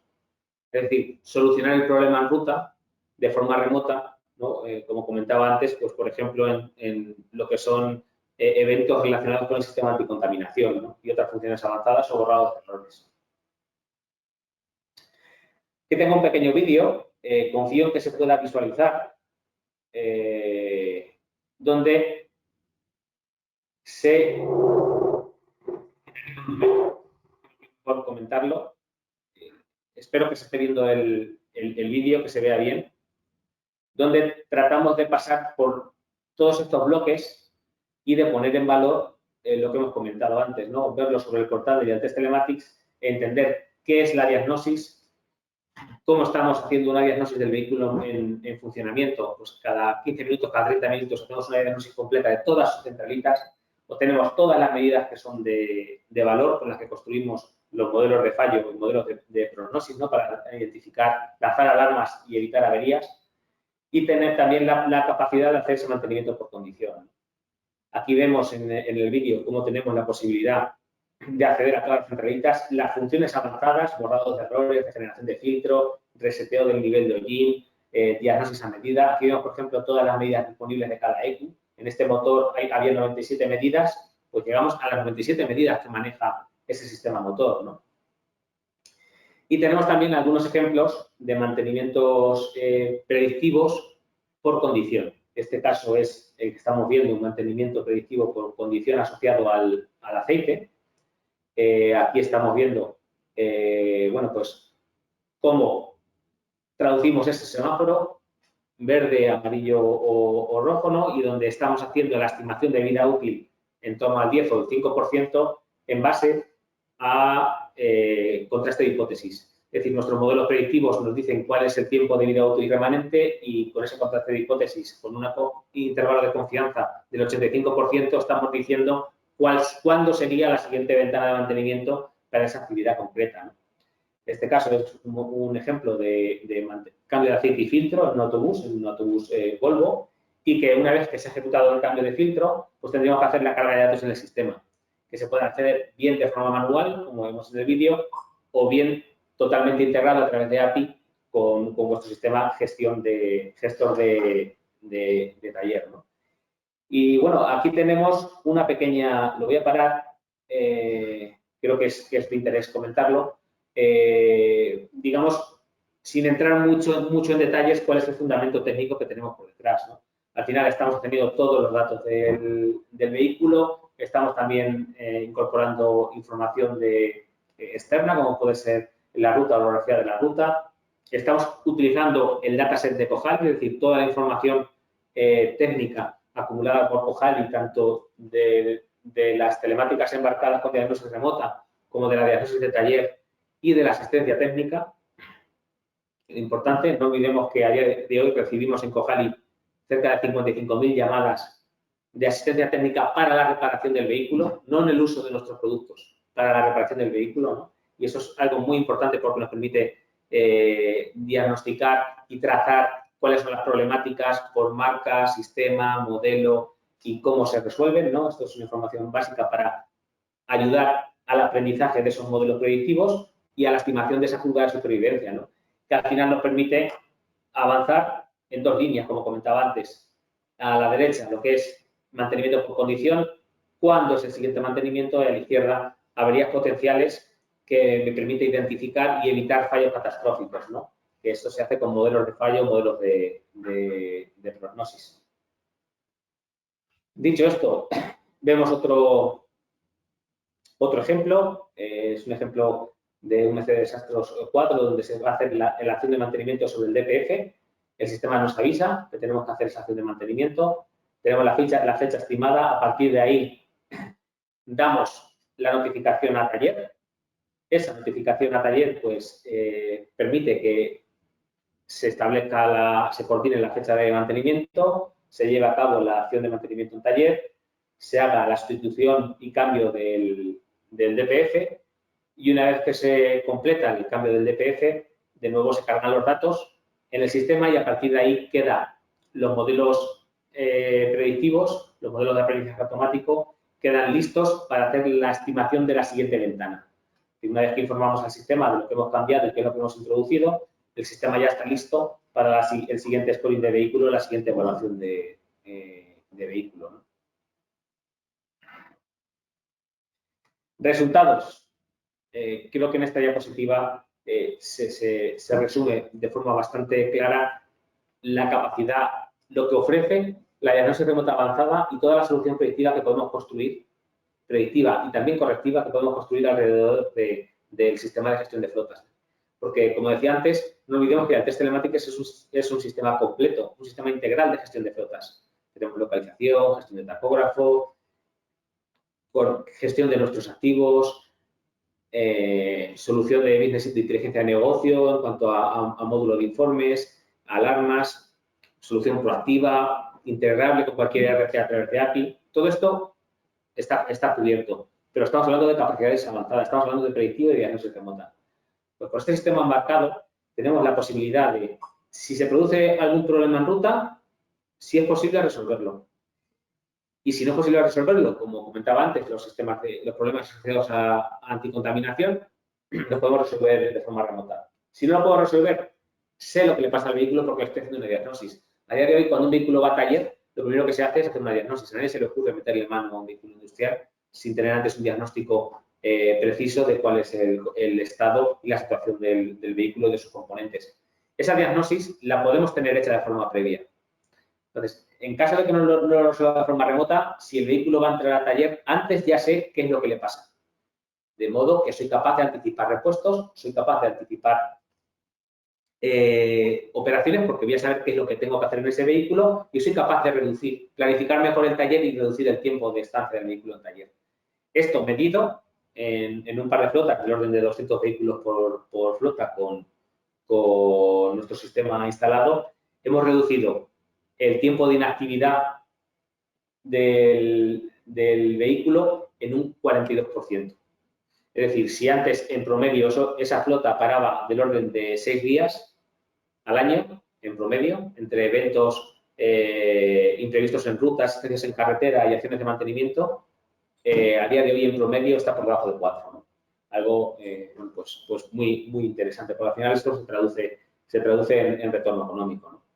es decir, solucionar el problema en ruta de forma remota, ¿no? Como comentaba antes, pues por ejemplo en lo que son eventos relacionados con el sistema de anticontaminación, ¿no?, y otras funciones avanzadas o borrados de errores. Aquí tengo un pequeño vídeo, confío en que se pueda visualizar, donde por comentarlo, espero que se esté viendo el vídeo, que se vea bien, donde tratamos de pasar por todos estos bloques y de poner en valor lo que hemos comentado antes, ¿no? Verlo sobre el portal de Videotest Telematics, entender qué es la diagnosis, cómo estamos haciendo una diagnosis del vehículo en funcionamiento. Pues cada 15 minutos, cada 30 minutos hacemos una diagnosis completa de todas sus centralitas, obtenemos todas las medidas que son de valor con las que construimos los modelos de fallo, los modelos de prognosis, ¿no?, para identificar, lanzar alarmas y evitar averías, y tener también la capacidad de hacer ese mantenimiento por condición. Aquí vemos en el vídeo cómo tenemos la posibilidad de acceder a todas las centralitas, las funciones avanzadas, borrados de errores, generación de filtro, reseteo del nivel de hollín, diagnosis a medida. Aquí vemos, por ejemplo, todas las medidas disponibles de cada ECU. En este motor había 97 medidas, pues llegamos a las 97 medidas que maneja ese sistema motor, ¿no? Y tenemos también algunos ejemplos de mantenimientos predictivos por condición. Este caso es el que estamos viendo, un mantenimiento predictivo por condición asociado al aceite. Aquí estamos viendo, bueno, pues cómo traducimos ese semáforo, verde, amarillo o rojo, ¿no? Y donde estamos haciendo la estimación de vida útil en torno al 10 o el 5% en base a contraste de hipótesis. Es decir, nuestros modelos predictivos nos dicen cuál es el tiempo de vida útil remanente y con ese contraste de hipótesis, con un intervalo de confianza del 85%, estamos diciendo cuándo sería la siguiente ventana de mantenimiento para esa actividad concreta, ¿no? Este caso es un ejemplo de cambio de aceite y filtro en un autobús Volvo, y que una vez que se ha ejecutado el cambio de filtro, pues tendríamos que hacer la carga de datos en el sistema, que se puede hacer bien de forma manual, como vemos en el vídeo, o bien totalmente integrado a través de API con vuestro sistema gestor de taller, ¿no? Y bueno, aquí tenemos una pequeña, lo voy a parar, creo que es de interés comentarlo. Digamos, sin entrar mucho en detalles, cuál es el fundamento técnico que tenemos por detrás, ¿no? Al final estamos obteniendo todos los datos del vehículo, estamos también incorporando información externa, como puede ser la ruta o la orografía de la ruta. Estamos utilizando el dataset de Cojali, es decir, toda la información técnica acumulada por Cojali, tanto de las telemáticas embarcadas con diagnosis remota, como de la diagnosis de taller y de la asistencia técnica. Importante, no olvidemos que a día de hoy recibimos en Cojali cerca de 55.000 llamadas de asistencia técnica para la reparación del vehículo, no en el uso de nuestros productos, para la reparación del vehículo, ¿no? Y eso es algo muy importante porque nos permite diagnosticar y trazar cuáles son las problemáticas por marca, sistema, modelo y cómo se resuelven, ¿no? Esto es una información básica para ayudar al aprendizaje de esos modelos predictivos y a la estimación de esa curva de supervivencia, ¿no? Que al final nos permite avanzar en dos líneas, como comentaba antes. A la derecha, lo que es mantenimiento por condición, cuándo es el siguiente mantenimiento, y a la izquierda, averías potenciales que me permite identificar y evitar fallos catastróficos, ¿no? Que esto se hace con modelos de fallo, modelos de prognosis. Dicho esto, vemos otro ejemplo. Es un ejemplo de un Mercedes Astros 4, donde se va a hacer la acción de mantenimiento sobre el DPF. El sistema nos avisa que tenemos que hacer esa acción de mantenimiento. Tenemos la fecha estimada. A partir de ahí, damos la notificación a taller. Esa notificación a taller, pues, permite que se establezca, se coordine la fecha de mantenimiento, se lleve a cabo la acción de mantenimiento en taller, se haga la sustitución y cambio del DPF, y una vez que se completa el cambio del DPF, de nuevo se cargan los datos en el sistema y a partir de ahí quedan los modelos predictivos, los modelos de aprendizaje automático, quedan listos para hacer la estimación de la siguiente ventana. Y una vez que informamos al sistema de lo que hemos cambiado y qué es lo que hemos introducido, el sistema ya está listo para el siguiente scoring de vehículo, la siguiente evaluación de vehículo, ¿no? Resultados. Creo que en esta diapositiva se resume de forma bastante clara la capacidad, lo que ofrece la diagnosis remota avanzada y toda la solución predictiva que podemos construir, predictiva y también correctiva, que podemos construir alrededor del sistema de gestión de flotas. Porque, como decía antes, no olvidemos que Altés Telematics es un sistema completo, un sistema integral de gestión de flotas. Tenemos localización, gestión de tacógrafo, gestión de nuestros activos, solución de business de inteligencia de negocio en cuanto a módulo de informes, alarmas, solución proactiva, integrable con cualquier RC a través de API. Todo esto está cubierto, pero estamos hablando de capacidades avanzadas, estamos hablando de predictivo y de diagnosis remota. Pues con este sistema embarcado tenemos la posibilidad de, si se produce algún problema en ruta, si es posible resolverlo. Y si no es posible resolverlo, como comentaba antes, los problemas asociados a anticontaminación, los podemos resolver de forma remota. Si no lo puedo resolver, sé lo que le pasa al vehículo porque estoy haciendo una diagnosis. A día de hoy, cuando un vehículo va a taller, lo primero que se hace es hacer una diagnosis. A nadie se le ocurre meterle mano a un vehículo industrial sin tener antes un diagnóstico preciso de cuál es el estado y la situación del vehículo y de sus componentes. Esa diagnosis la podemos tener hecha de forma previa. Entonces, en caso de que no lo resuelva de forma remota, si el vehículo va a entrar al taller, antes ya sé qué es lo que le pasa. De modo que soy capaz de anticipar repuestos, soy capaz de anticipar operaciones porque voy a saber qué es lo que tengo que hacer en ese vehículo y soy capaz de planificar mejor el taller y reducir el tiempo de estancia del vehículo en taller. Esto medido en un par de flotas del orden de 200 vehículos por flota con nuestro sistema instalado, hemos reducido el tiempo de inactividad del vehículo en un 42%. Es decir, si antes en promedio esa flota paraba del orden de 6 días al año, en promedio, entre eventos imprevistos en rutas, accidentes en carretera y acciones de mantenimiento, a día de hoy en promedio está por debajo de 4, ¿no? Algo bueno, pues muy interesante, porque al final esto se traduce en retorno económico, ¿no?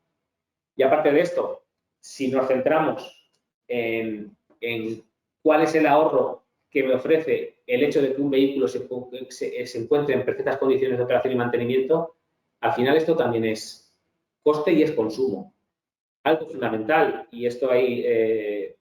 Y aparte de esto, si nos centramos en cuál es el ahorro que me ofrece el hecho de que un vehículo se encuentre en perfectas condiciones de operación y mantenimiento, al final esto también es coste y es consumo. Algo fundamental, y esto hay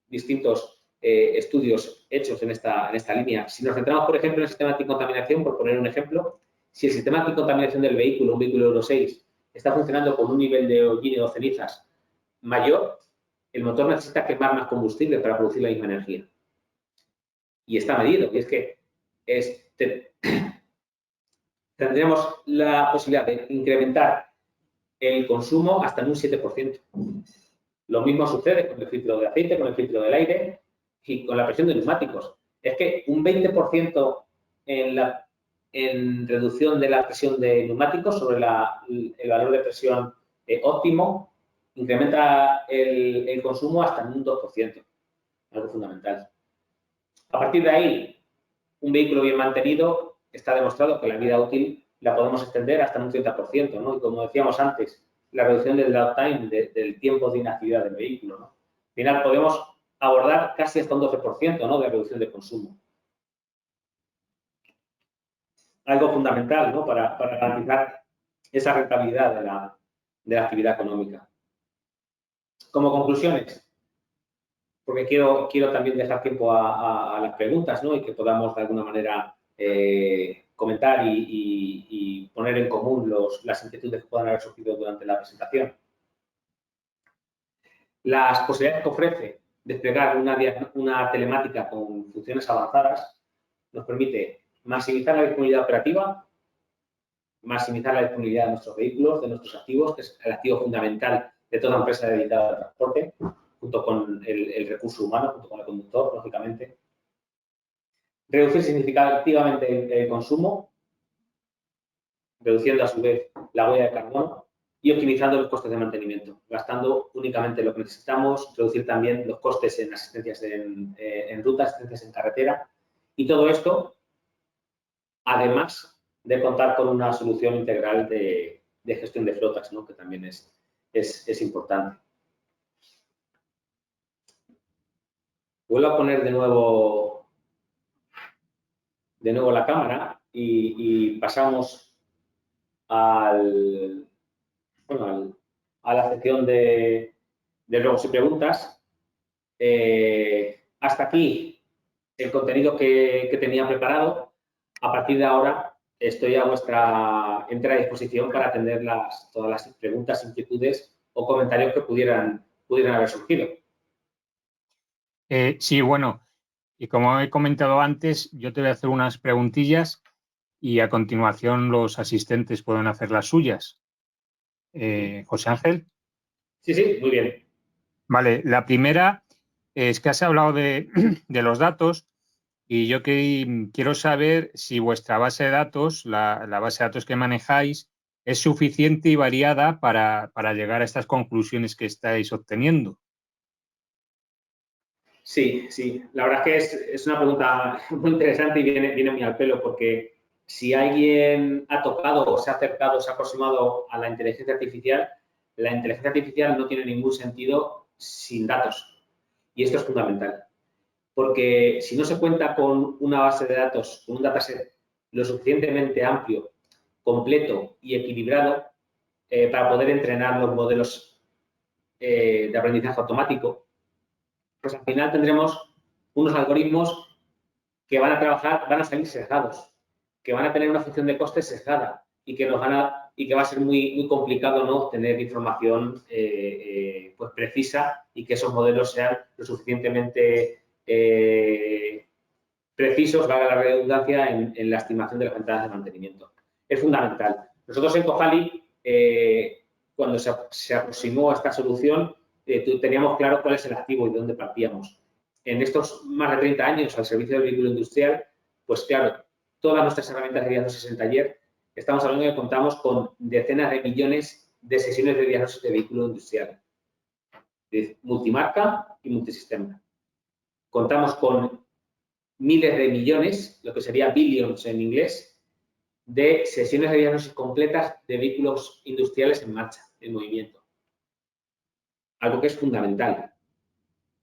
distintos estudios hechos en esta línea. Si nos centramos, por ejemplo, en el sistema anticontaminación, por poner un ejemplo, si el sistema anticontaminación del vehículo, un vehículo Euro 6, está funcionando con un nivel de hollín o cenizas mayor, el motor necesita quemar más combustible para producir la misma energía. Y está medido, y es que tendremos la posibilidad de incrementar el consumo hasta en un 7%. Lo mismo sucede con el filtro de aceite, con el filtro del aire y con la presión de neumáticos. Es que un 20% en reducción de la presión de neumáticos sobre el valor de presión óptimo incrementa el consumo hasta en un 2%, algo fundamental. A partir de ahí, un vehículo bien mantenido, está demostrado que la vida útil la podemos extender hasta un 30%, ¿no? Y como decíamos antes, la reducción del downtime, del tiempo de inactividad del vehículo, ¿no? Al final podemos abordar casi hasta un 12%, ¿no?, de reducción de consumo. Algo fundamental, ¿no?, para garantizar esa rentabilidad de la actividad económica. Como conclusiones, porque quiero también dejar tiempo a las preguntas, ¿no?, y que podamos de alguna manera comentar y poner en común las inquietudes que puedan haber surgido durante la presentación. Las posibilidades que ofrece desplegar una telemática con funciones avanzadas nos permite maximizar la disponibilidad operativa, maximizar la disponibilidad de nuestros vehículos, de nuestros activos, que es el activo fundamental de toda empresa dedicada al transporte, junto con el recurso humano, junto con el conductor, lógicamente. Reducir significativamente el consumo, reduciendo a su vez la huella de carbono y optimizando los costes de mantenimiento, gastando únicamente lo que necesitamos, reducir también los costes en asistencias en ruta, asistencias en carretera, y todo esto, además de contar con una solución integral de gestión de flotas, ¿no?, que también es importante. Vuelvo a poner de nuevo la cámara y pasamos a la sección de ruegos y preguntas. Hasta aquí el contenido que tenía preparado. A partir de ahora estoy a vuestra entera disposición para atender todas las preguntas, inquietudes o comentarios que pudieran haber surgido. Sí, bueno, y como he comentado antes, yo te voy a hacer unas preguntillas y a continuación los asistentes pueden hacer las suyas. José Ángel. Sí, muy bien. Vale, la primera es que has hablado de los datos y yo quiero saber si vuestra base de datos, la base de datos que manejáis, es suficiente y variada para llegar a estas conclusiones que estáis obteniendo. Sí. La verdad es que es una pregunta muy interesante y viene muy al pelo porque si alguien ha tocado o se ha acercado, se ha aproximado a la inteligencia artificial no tiene ningún sentido sin datos. Y esto es fundamental. Porque si no se cuenta con una base de datos, con un dataset lo suficientemente amplio, completo y equilibrado para poder entrenar los modelos de aprendizaje automático, pues al final tendremos unos algoritmos que van a salir sesgados, que van a tener una función de coste sesgada y que va a ser muy complicado, ¿no?, obtener información pues precisa y que esos modelos sean lo suficientemente precisos, valga la redundancia, en la estimación de las ventanas de mantenimiento. Es fundamental. Nosotros en Cojali, cuando se aproximó a esta solución, teníamos claro cuál es el activo y de dónde partíamos. En estos más de 30 años al servicio del vehículo industrial, pues claro, todas nuestras herramientas de diagnosis en taller, estamos hablando de que contamos con decenas de millones de sesiones de diagnosis de vehículo industrial, de multimarca y multisistema. Contamos con miles de millones, lo que sería billions en inglés, de sesiones de diagnosis completas de vehículos industriales en marcha, en movimiento. Algo que es fundamental.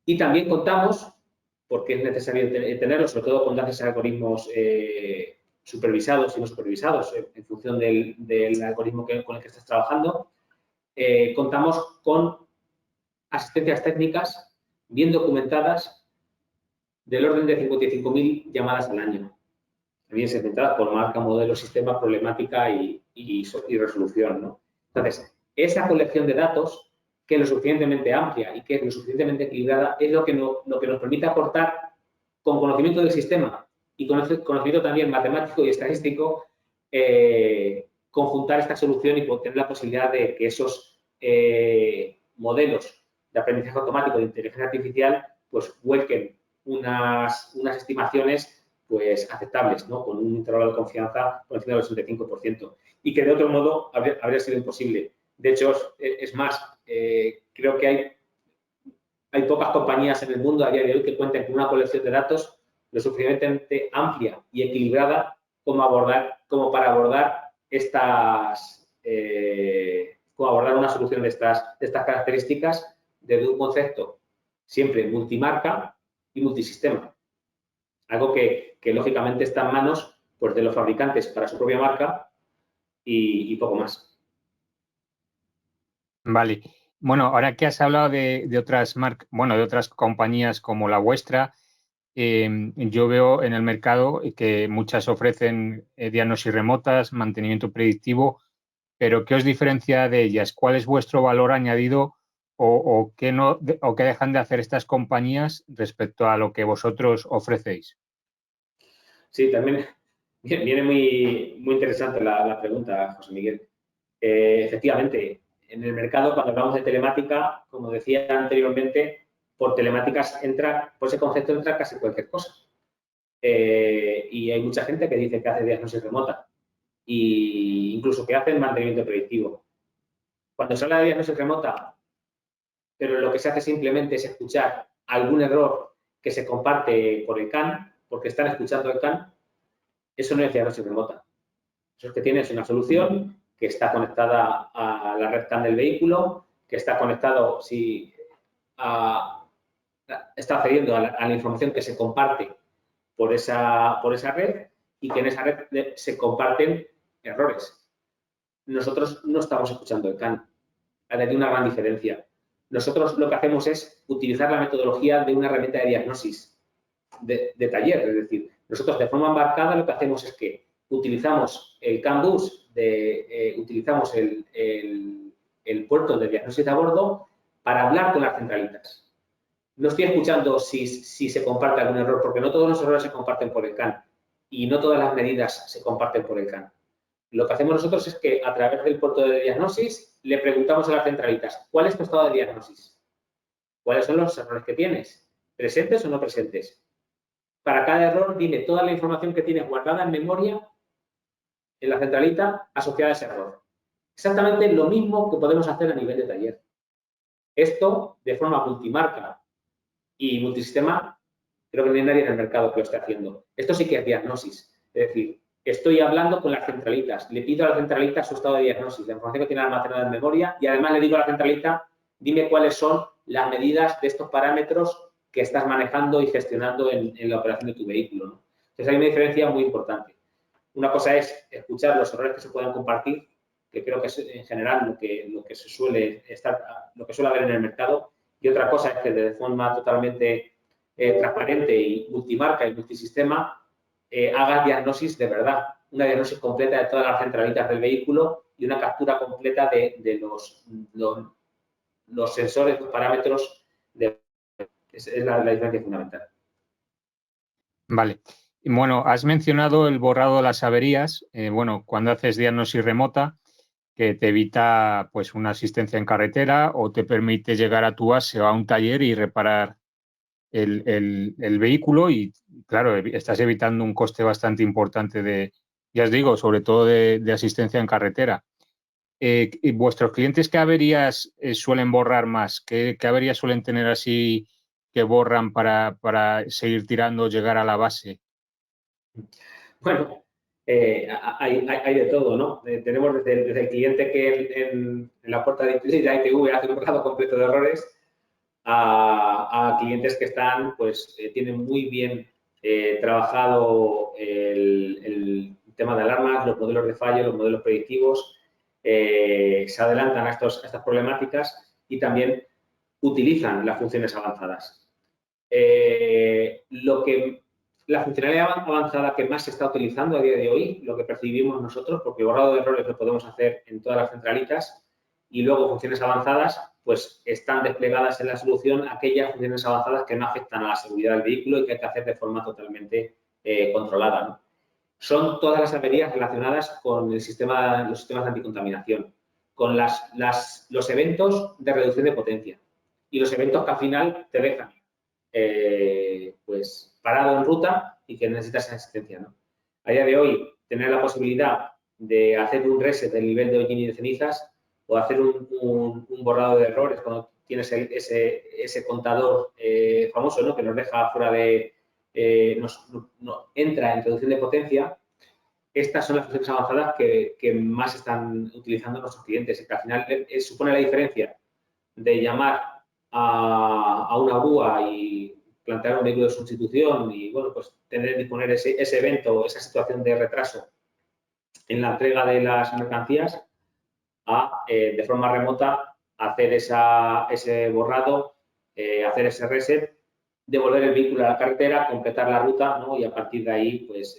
Y también contamos, porque es necesario tenerlo, sobre todo cuando haces algoritmos supervisados y no supervisados, en función del algoritmo con el que estás trabajando, contamos con asistencias técnicas bien documentadas del orden de 55.000 llamadas al año, bien segmentadas por marca, modelo, sistema, problemática y resolución, ¿no? Entonces, esa colección de datos, que es lo suficientemente amplia y que es lo suficientemente equilibrada, es lo que nos permite aportar, con conocimiento del sistema y conocimiento también matemático y estadístico, conjuntar esta solución y tener la posibilidad de que esos modelos de aprendizaje automático de inteligencia artificial pues vuelquen unas estimaciones pues aceptables, ¿no?, con un intervalo de confianza por encima del 85%, y que de otro modo habría sido imposible. De hecho, es más, creo que hay pocas compañías en el mundo a día de hoy que cuenten con una colección de datos lo suficientemente amplia y equilibrada como para abordar una solución de estas características desde un concepto siempre multimarca y multisistema. Algo que lógicamente está en manos pues, de los fabricantes para su propia marca y poco más. Vale. Bueno, ahora que has hablado de otras marcas, bueno, de otras compañías como la vuestra, yo veo en el mercado que muchas ofrecen diagnosis remotas, mantenimiento predictivo, pero ¿qué os diferencia de ellas? ¿Cuál es vuestro valor añadido o qué dejan de hacer estas compañías respecto a lo que vosotros ofrecéis? Sí, también viene muy interesante la pregunta, José Miguel. Efectivamente, en el mercado, cuando hablamos de telemática, como decía anteriormente, por ese concepto entra casi cualquier cosa. Y hay mucha gente que dice que hace diagnosis remota e incluso que hace mantenimiento predictivo. Cuando se habla de diagnosis remota, pero lo que se hace simplemente es escuchar algún error que se comparte por el CAN, porque están escuchando el CAN, eso no es diagnosis remota. Eso es que tienes una solución que está conectada a la red CAN del vehículo, que está conectado, está accediendo a la información que se comparte por esa red y que en esa red se comparten errores. Nosotros no estamos escuchando el CAN. Hay una gran diferencia. Nosotros lo que hacemos es utilizar la metodología de una herramienta de diagnosis de taller. Es decir, nosotros de forma embarcada lo que hacemos es que utilizamos el CAN bus, utilizamos el puerto de diagnosis de a bordo para hablar con las centralitas. No estoy escuchando si se comparte algún error, porque no todos los errores se comparten por el CAN y no todas las medidas se comparten por el CAN. Lo que hacemos nosotros es que a través del puerto de diagnosis le preguntamos a las centralitas, ¿cuál es tu estado de diagnosis? ¿Cuáles son los errores que tienes? ¿Presentes o no presentes? Para cada error, dime toda la información que tienes guardada en memoria en la centralita asociada a ese error. Exactamente lo mismo que podemos hacer a nivel de taller. Esto de forma multimarca y multisistema, creo que no hay nadie en el mercado que lo esté haciendo. Esto sí que es diagnosis. Es decir, estoy hablando con las centralitas. Le pido a la centralita su estado de diagnosis, la información que tiene almacenada en memoria, y además le digo a la centralita, dime cuáles son las medidas de estos parámetros que estás manejando y gestionando en la operación de tu vehículo, ¿no? Entonces, hay una diferencia muy importante. Una cosa es escuchar los errores que se puedan compartir, que creo que es en general lo que suele haber en el mercado, y otra cosa es que de forma totalmente transparente y multimarca y multisistema hagas diagnosis de verdad, una diagnosis completa de todas las centralitas del vehículo y una captura completa de los sensores, los parámetros. Es la diferencia fundamental. Vale. Bueno, has mencionado el borrado de las averías. Bueno, cuando haces diagnosis remota, que te evita pues una asistencia en carretera o te permite llegar a tu base o a un taller y reparar el vehículo y, claro, estás evitando un coste bastante importante ya os digo, sobre todo de asistencia en carretera. ¿Y vuestros clientes qué averías suelen borrar más? ¿Qué averías suelen tener así que borran para seguir tirando, llegar a la base? Bueno, hay de todo, ¿no? Tenemos desde el cliente que en la puerta de la ITV hace un borrado completo de errores a clientes que están, pues, tienen muy bien trabajado el tema de alarmas, los modelos de fallo, los modelos predictivos, se adelantan a estas problemáticas y también utilizan las funciones avanzadas. La funcionalidad avanzada que más se está utilizando a día de hoy, lo que percibimos nosotros, porque borrado de errores lo podemos hacer en todas las centralitas, y luego funciones avanzadas, pues están desplegadas en la solución aquellas funciones avanzadas que no afectan a la seguridad del vehículo y que hay que hacer de forma totalmente controlada, ¿no? Son todas las averías relacionadas con los sistemas de anticontaminación, con los eventos de reducción de potencia y los eventos que al final te dejan pues parado en ruta y que necesitas asistencia, ¿no? A día de hoy, tener la posibilidad de hacer un reset del nivel de hollín y de cenizas o hacer un borrado de errores cuando tienes ese contador famoso, ¿no? Que nos deja fuera de... entra en reducción de potencia. Estas son las funciones avanzadas que más están utilizando nuestros clientes y que al final supone la diferencia de llamar a una grúa y plantear un vehículo de sustitución y, bueno, pues disponer ese evento, esa situación de retraso en la entrega de las mercancías de forma remota, hacer ese borrado, hacer ese reset, devolver el vehículo a la carretera, completar la ruta, ¿no? Y a partir de ahí, pues,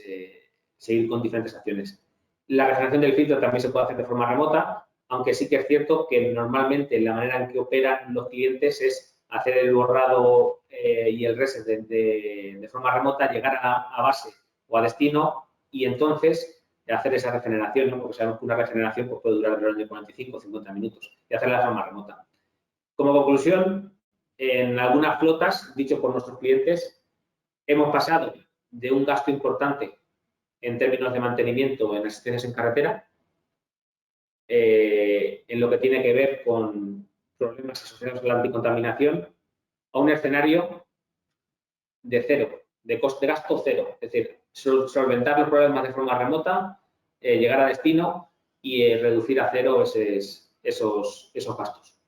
seguir con diferentes acciones. La regeneración del filtro también se puede hacer de forma remota, aunque sí que es cierto que normalmente la manera en que operan los clientes es hacer el borrado y el reset de forma remota, llegar a base o a destino y entonces hacer esa regeneración, ¿no? Porque sabemos que una regeneración pues, puede durar alrededor de 45 o 50 minutos y hacerla de forma remota. Como conclusión, en algunas flotas, dicho por nuestros clientes, hemos pasado de un gasto importante en términos de mantenimiento en asistencias en carretera, en lo que tiene que ver con problemas asociados a la anticontaminación, a un escenario de cero, de gasto cero, es decir, solventar los problemas de forma remota, llegar a destino y reducir a cero esos gastos.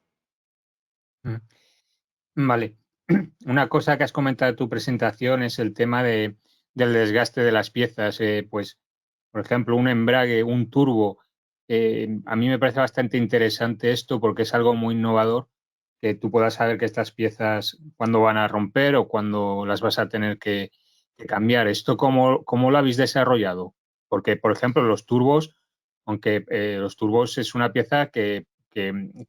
Vale. Una cosa que has comentado en tu presentación es el tema del desgaste de las piezas. Pues, por ejemplo, un embrague, un turbo. A mí me parece bastante interesante esto porque es algo muy innovador que tú puedas saber que estas piezas cuándo van a romper o cuándo las vas a tener que cambiar. ¿Esto cómo lo habéis desarrollado? Porque, por ejemplo, los turbos, aunque los turbos es una pieza que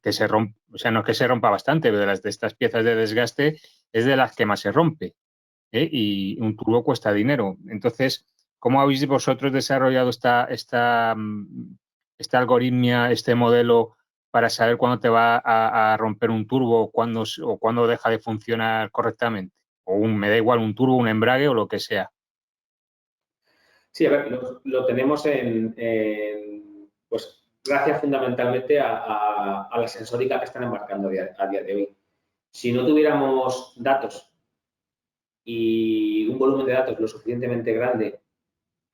se rompe, o sea, no que se rompa bastante, pero de estas piezas de desgaste es de las que más se rompe, ¿eh? Y un turbo cuesta dinero. Entonces, ¿cómo habéis vosotros desarrollado esta algoritmia, este modelo para saber cuándo te va a romper un turbo o cuándo deja de funcionar correctamente? Me da igual, un turbo, un embrague o lo que sea. Sí, a ver, lo tenemos pues gracias fundamentalmente a la sensórica que están embarcando a día de hoy. Si no tuviéramos datos y un volumen de datos lo suficientemente grande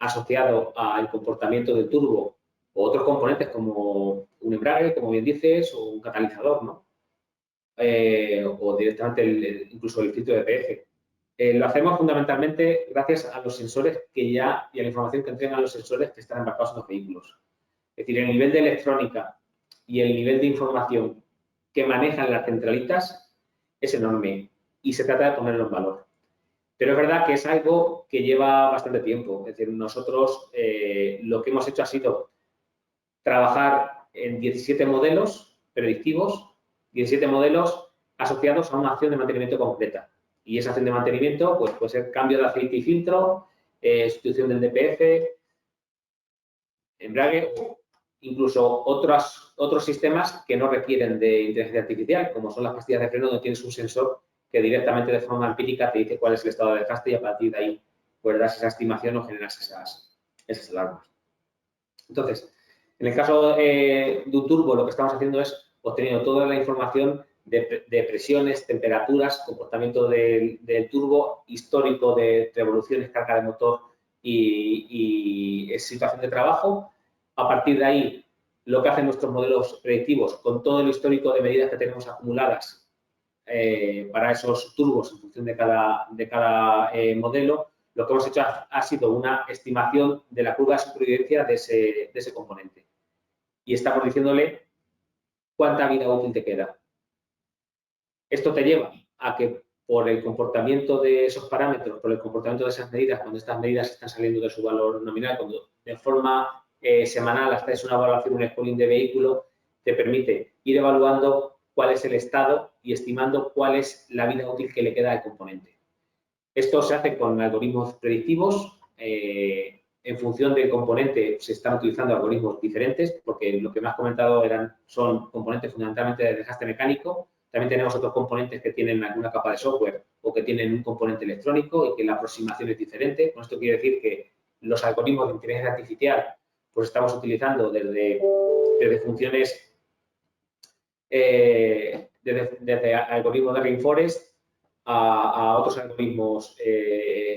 asociado al comportamiento del turbo o otros componentes como un embrague, como bien dices, o un catalizador, ¿no? O directamente incluso el filtro de DPF. Lo hacemos fundamentalmente gracias a los sensores y a la información que entregan los sensores que están embarcados en los vehículos. Es decir, el nivel de electrónica y el nivel de información que manejan las centralitas es enorme y se trata de ponerlo en valor. Pero es verdad que es algo que lleva bastante tiempo. Es decir, nosotros lo que hemos hecho ha sido trabajar en 17 modelos predictivos, 17 modelos asociados a una acción de mantenimiento concreta. Y esa acción de mantenimiento pues, puede ser cambio de aceite y filtro, sustitución del DPF, embrague o incluso otros sistemas que no requieren de inteligencia artificial, como son las pastillas de freno, donde tienes un sensor que directamente de forma empírica te dice cuál es el estado de desgaste y a partir de ahí pues das esa estimación o generas esas alarmas. Entonces, en el caso de un turbo, lo que estamos haciendo es obteniendo toda la información de presiones, temperaturas, comportamiento del turbo, histórico de revoluciones, carga de motor y situación de trabajo. A partir de ahí, lo que hacen nuestros modelos predictivos con todo el histórico de medidas que tenemos acumuladas para esos turbos en función de cada modelo, lo que hemos hecho ha sido una estimación de la curva de supervivencia de ese componente. Y estamos diciéndole cuánta vida útil te queda. Esto te lleva a que por el comportamiento de esos parámetros, por el comportamiento de esas medidas, cuando estas medidas están saliendo de su valor nominal, cuando de forma semanal haces una evaluación, un scoring de vehículo, te permite ir evaluando cuál es el estado y estimando cuál es la vida útil que le queda al componente. Esto se hace con algoritmos predictivos. En función del componente se están utilizando algoritmos diferentes, porque lo que me has comentado son componentes fundamentalmente de desgaste mecánico. También tenemos otros componentes que tienen alguna capa de software o que tienen un componente electrónico y que la aproximación es diferente. Con esto quiere decir que los algoritmos de inteligencia artificial pues estamos utilizando desde funciones, desde algoritmos de rainforest a otros algoritmos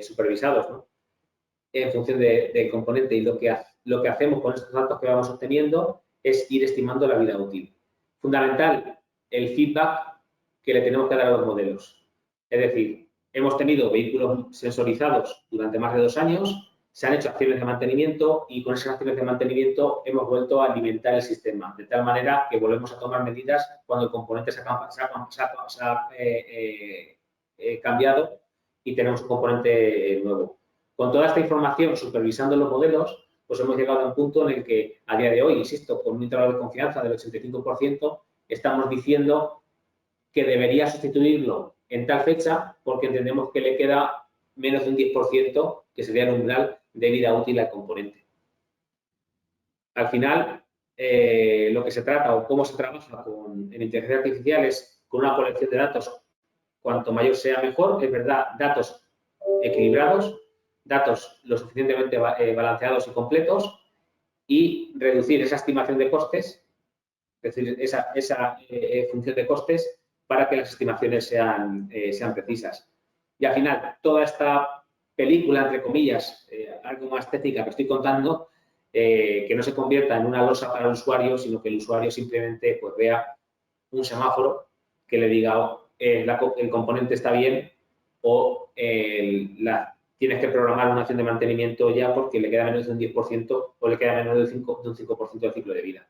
supervisados, ¿no? En función del componente. Y lo que hacemos con estos datos que vamos obteniendo es ir estimando la vida útil. Fundamental, el feedback que le tenemos que dar a los modelos. Es decir, hemos tenido vehículos sensorizados durante más de 2 años, se han hecho acciones de mantenimiento y con esas acciones de mantenimiento hemos vuelto a alimentar el sistema, de tal manera que volvemos a tomar medidas cuando el componente se ha cambiado y tenemos un componente nuevo. Con toda esta información, supervisando los modelos, pues hemos llegado a un punto en el que, a día de hoy, insisto, con un intervalo de confianza del 85%, estamos diciendo que debería sustituirlo en tal fecha porque entendemos que le queda menos de un 10%, que sería el umbral de vida útil al componente. Al final, lo que se trata o cómo se trabaja en inteligencia artificial es con una colección de datos, cuanto mayor sea mejor, es verdad, datos equilibrados, datos lo suficientemente balanceados y completos y reducir esa estimación de costes, es decir, esa función de costes para que las estimaciones sean precisas. Y al final, toda esta película, entre comillas, algo más técnica que estoy contando, que no se convierta en una losa para el usuario, sino que el usuario simplemente pues, vea un semáforo que le diga el componente está bien o tienes que programar una acción de mantenimiento ya porque le queda menos de un 10% o le queda menos de un 5% del ciclo de vida.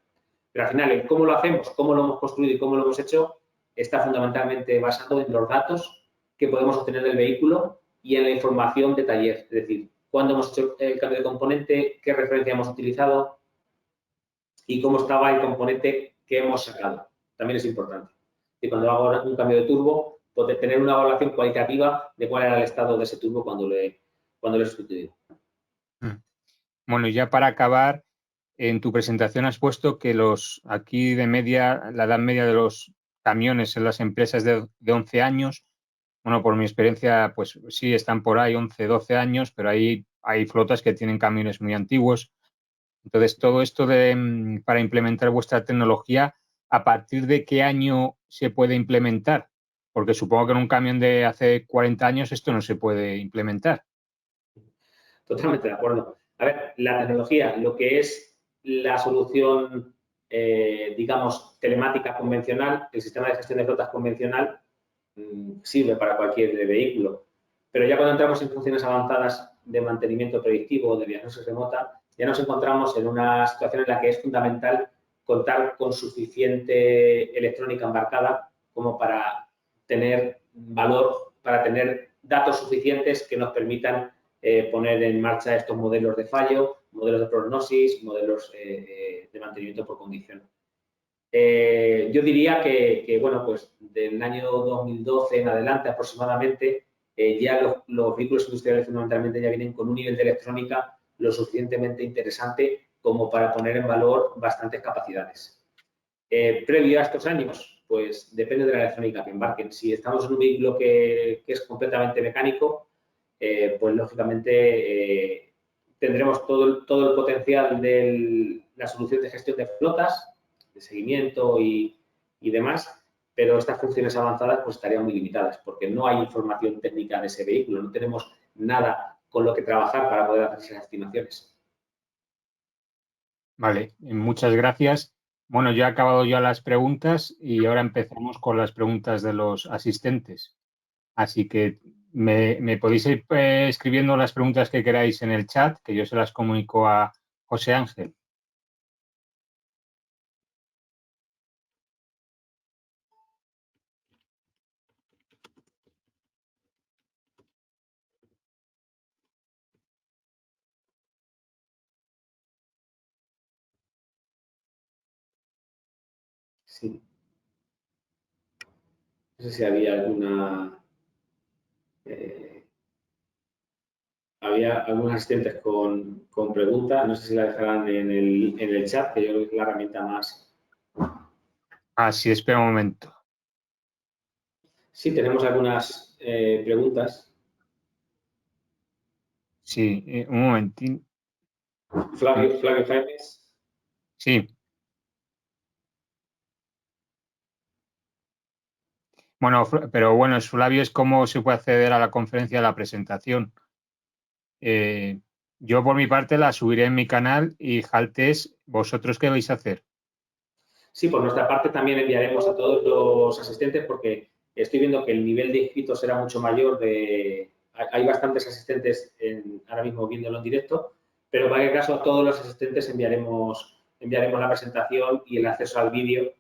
Pero al final, el cómo lo hacemos, cómo lo hemos construido y cómo lo hemos hecho, está fundamentalmente basado en los datos que podemos obtener del vehículo y en la información de taller. Es decir, cuándo hemos hecho el cambio de componente, qué referencia hemos utilizado y cómo estaba el componente que hemos sacado. También es importante. Y cuando hago un cambio de turbo, pues tener una evaluación cualitativa de cuál era el estado de ese turbo cuando lo he sustituido. Bueno, y ya para acabar, en tu presentación has puesto que aquí de media, la edad media de los camiones en las empresas de 11 años. Bueno, por mi experiencia, pues sí, están por ahí 11, 12 años, pero hay flotas que tienen camiones muy antiguos. Entonces, todo esto para implementar vuestra tecnología, ¿a partir de qué año se puede implementar? Porque supongo que en un camión de hace 40 años esto no se puede implementar. Totalmente de acuerdo. A ver, la tecnología, lo que es la solución, digamos, telemática convencional, el sistema de gestión de flotas convencional, sirve para cualquier vehículo. Pero ya cuando entramos en funciones avanzadas de mantenimiento predictivo o de diagnosis remota, ya nos encontramos en una situación en la que es fundamental contar con suficiente electrónica embarcada como para tener valor, para tener datos suficientes que nos permitan poner en marcha estos modelos de fallo, modelos de prognosis, modelos de mantenimiento por condición. Yo diría que, bueno, pues del año 2012 en adelante aproximadamente, ya los vehículos industriales fundamentalmente ya vienen con un nivel de electrónica lo suficientemente interesante como para poner en valor bastantes capacidades. Previo a estos años, pues depende de la electrónica que embarquen. Si estamos en un vehículo que es completamente mecánico, pues lógicamente tendremos todo el potencial de la solución de gestión de flotas, de seguimiento y demás, pero estas funciones avanzadas pues estarían muy limitadas porque no hay información técnica de ese vehículo, no tenemos nada con lo que trabajar para poder hacer esas estimaciones. Vale, muchas gracias. Bueno, ya he acabado ya las preguntas y ahora empezamos con las preguntas de los asistentes. Así que me podéis ir escribiendo las preguntas que queráis en el chat, que yo se las comunico a José Ángel. Sí. No sé si había alguna... había algunos asistentes con preguntas, no sé si la dejarán en el chat, que yo creo que es la herramienta más... Ah, sí, espera un momento. Sí, tenemos algunas preguntas. Sí, un momentín. Flavio Jaimes. Sí. Bueno, pero bueno, Flavio es cómo se puede acceder a la conferencia de la presentación. Yo por mi parte la subiré en mi canal y Jaltes, ¿vosotros qué vais a hacer? Sí, por nuestra parte también enviaremos a todos los asistentes porque estoy viendo que el nivel de inscritos será mucho mayor. Hay bastantes asistentes ahora mismo viéndolo en directo, pero en cualquier caso a todos los asistentes enviaremos la presentación y el acceso al vídeo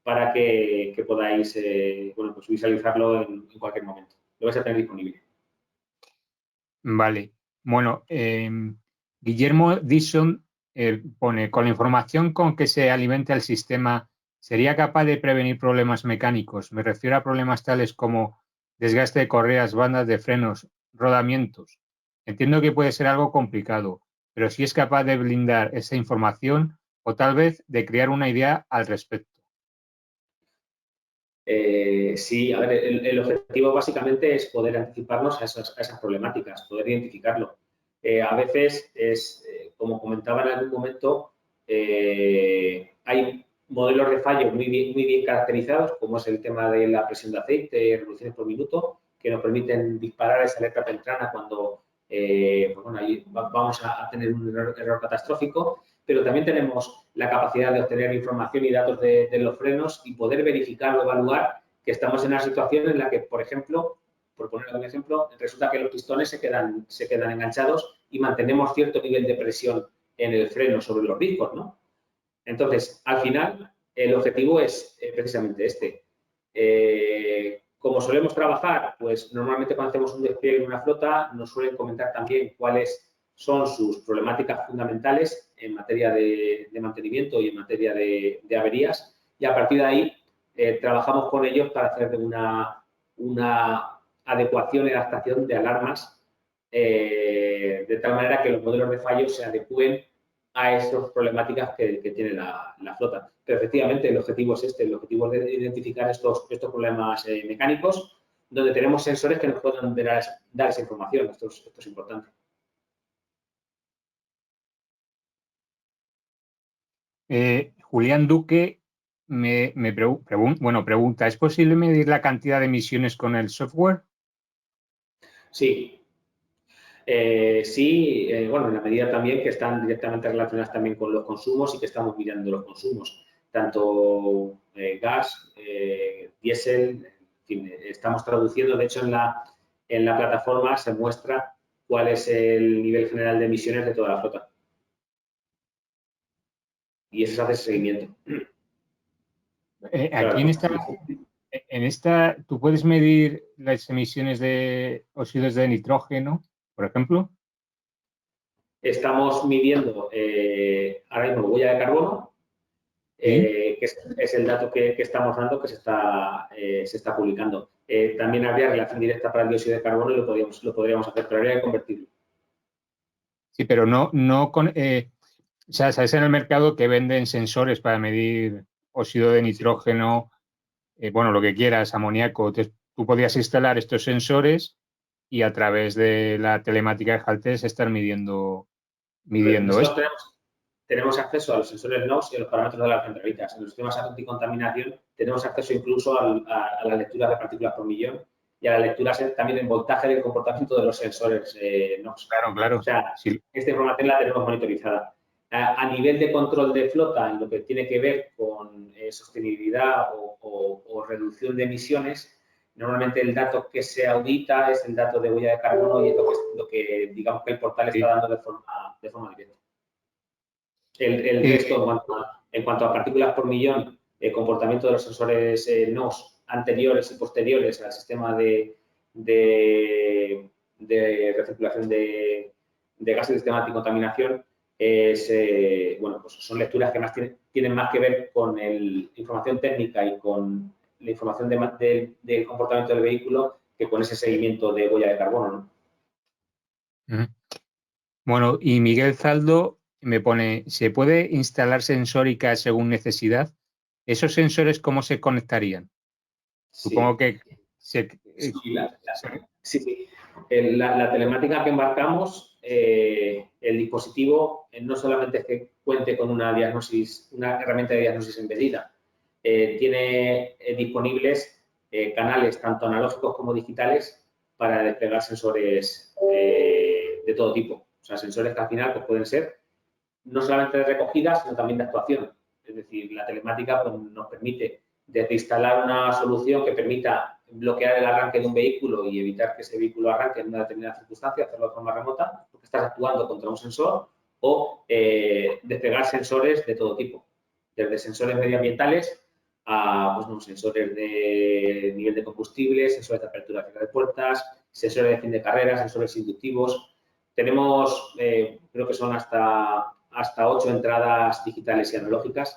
para que podáis bueno, pues visualizarlo en cualquier momento. Lo vais a tener disponible. Vale. Bueno, Guillermo Dixon pone, con la información con que se alimenta el sistema, ¿sería capaz de prevenir problemas mecánicos? Me refiero a problemas tales como desgaste de correas, bandas de frenos, rodamientos. Entiendo que puede ser algo complicado, pero si es capaz de blindar esa información o tal vez de crear una idea al respecto. Sí, a ver, el objetivo básicamente es poder anticiparnos a esas problemáticas, poder identificarlo. A veces es, como comentaba en algún momento, hay modelos de fallo muy bien caracterizados, como es el tema de la presión de aceite, revoluciones por minuto, que nos permiten disparar esa alerta temprana cuando pues bueno, ahí vamos a tener un error catastrófico, pero también tenemos la capacidad de obtener información y datos de los frenos y poder verificar o evaluar que estamos en una situación en la que, por ejemplo, por poner algún ejemplo, resulta que los pistones se quedan enganchados y mantenemos cierto nivel de presión en el freno sobre los discos, ¿no? Entonces, al final, el objetivo es precisamente este. Como solemos trabajar, pues normalmente cuando hacemos un despliegue en una flota nos suelen comentar también cuáles son sus problemáticas fundamentales en materia de mantenimiento y en materia de averías y a partir de ahí trabajamos con ellos para hacer una adecuación y adaptación de alarmas de tal manera que los modelos de fallos se adecúen a esas problemáticas que tiene la flota. Pero efectivamente el objetivo es este, el objetivo es de identificar estos problemas mecánicos donde tenemos sensores que nos puedan dar esa información. Esto es importante. Julián Duque pregunta, ¿es posible medir la cantidad de emisiones con el software? Sí. Sí, bueno, en la medida también que están directamente relacionadas también con los consumos y que estamos mirando los consumos, tanto gas, diésel, en fin, estamos traduciendo, de hecho en la plataforma se muestra cuál es el nivel general de emisiones de toda la flota. Y eso se hace seguimiento. Aquí en esta, ¿tú puedes medir las emisiones de óxidos de nitrógeno, por ejemplo? Estamos midiendo ahora mismo huella de carbono, Sí. que es el dato que estamos dando que se está publicando. También habría relación directa para el dióxido de carbono y lo podríamos hacer, pero habría que convertirlo. Sí, pero no con... o sea, sabes en el mercado que venden sensores para medir óxido de nitrógeno, bueno, lo que quieras, amoníaco. Entonces, tú podrías instalar estos sensores y a través de la telemática de Jaltest estar midiendo Nosotros esto. tenemos acceso a los sensores NOx y a los parámetros de las centralitas. En los sistemas anticontaminación tenemos acceso incluso a las lecturas de partículas por millón y a las lecturas también en voltaje del comportamiento de los sensores NOx. Claro, O claro. sea, Sí, esta información la tenemos monitorizada. A nivel de control de flota, en lo que tiene que ver con sostenibilidad o reducción de emisiones, normalmente el dato que se audita es el dato de huella de carbono y es lo que digamos que el portal está sí. dando de forma directa. El Eh, resto, en cuanto a partículas por millón, el comportamiento de los sensores NOx anteriores y posteriores al sistema de recirculación de gases del sistema anticontaminación, bueno, pues son lecturas que más tienen más que ver con la información técnica y con la información del comportamiento del vehículo que con ese seguimiento de huella de carbono, ¿no? bueno, y Miguel Zaldo me pone, ¿se puede instalar sensórica según necesidad? ¿Esos sensores cómo se conectarían? Supongo Sí. que se, Sí, sí, sí. La telemática que embarcamos, el dispositivo no solamente es que cuente con una herramienta de diagnosis embedida, tiene disponibles canales tanto analógicos como digitales para desplegar sensores de todo tipo. O sea, sensores que al final pues, pueden ser no solamente de recogida, sino también de actuación. Es decir, la telemática pues, nos permite desde instalar una solución que permita bloquear el arranque de un vehículo y evitar que ese vehículo arranque en una determinada circunstancia, hacerlo de forma remota, porque estás actuando contra un sensor, o desplegar sensores de todo tipo, desde sensores medioambientales a pues, no, sensores de nivel de combustible, sensores de apertura y cierre de puertas, sensores de fin de carrera, sensores inductivos. Tenemos, creo que son hasta 8 entradas digitales y analógicas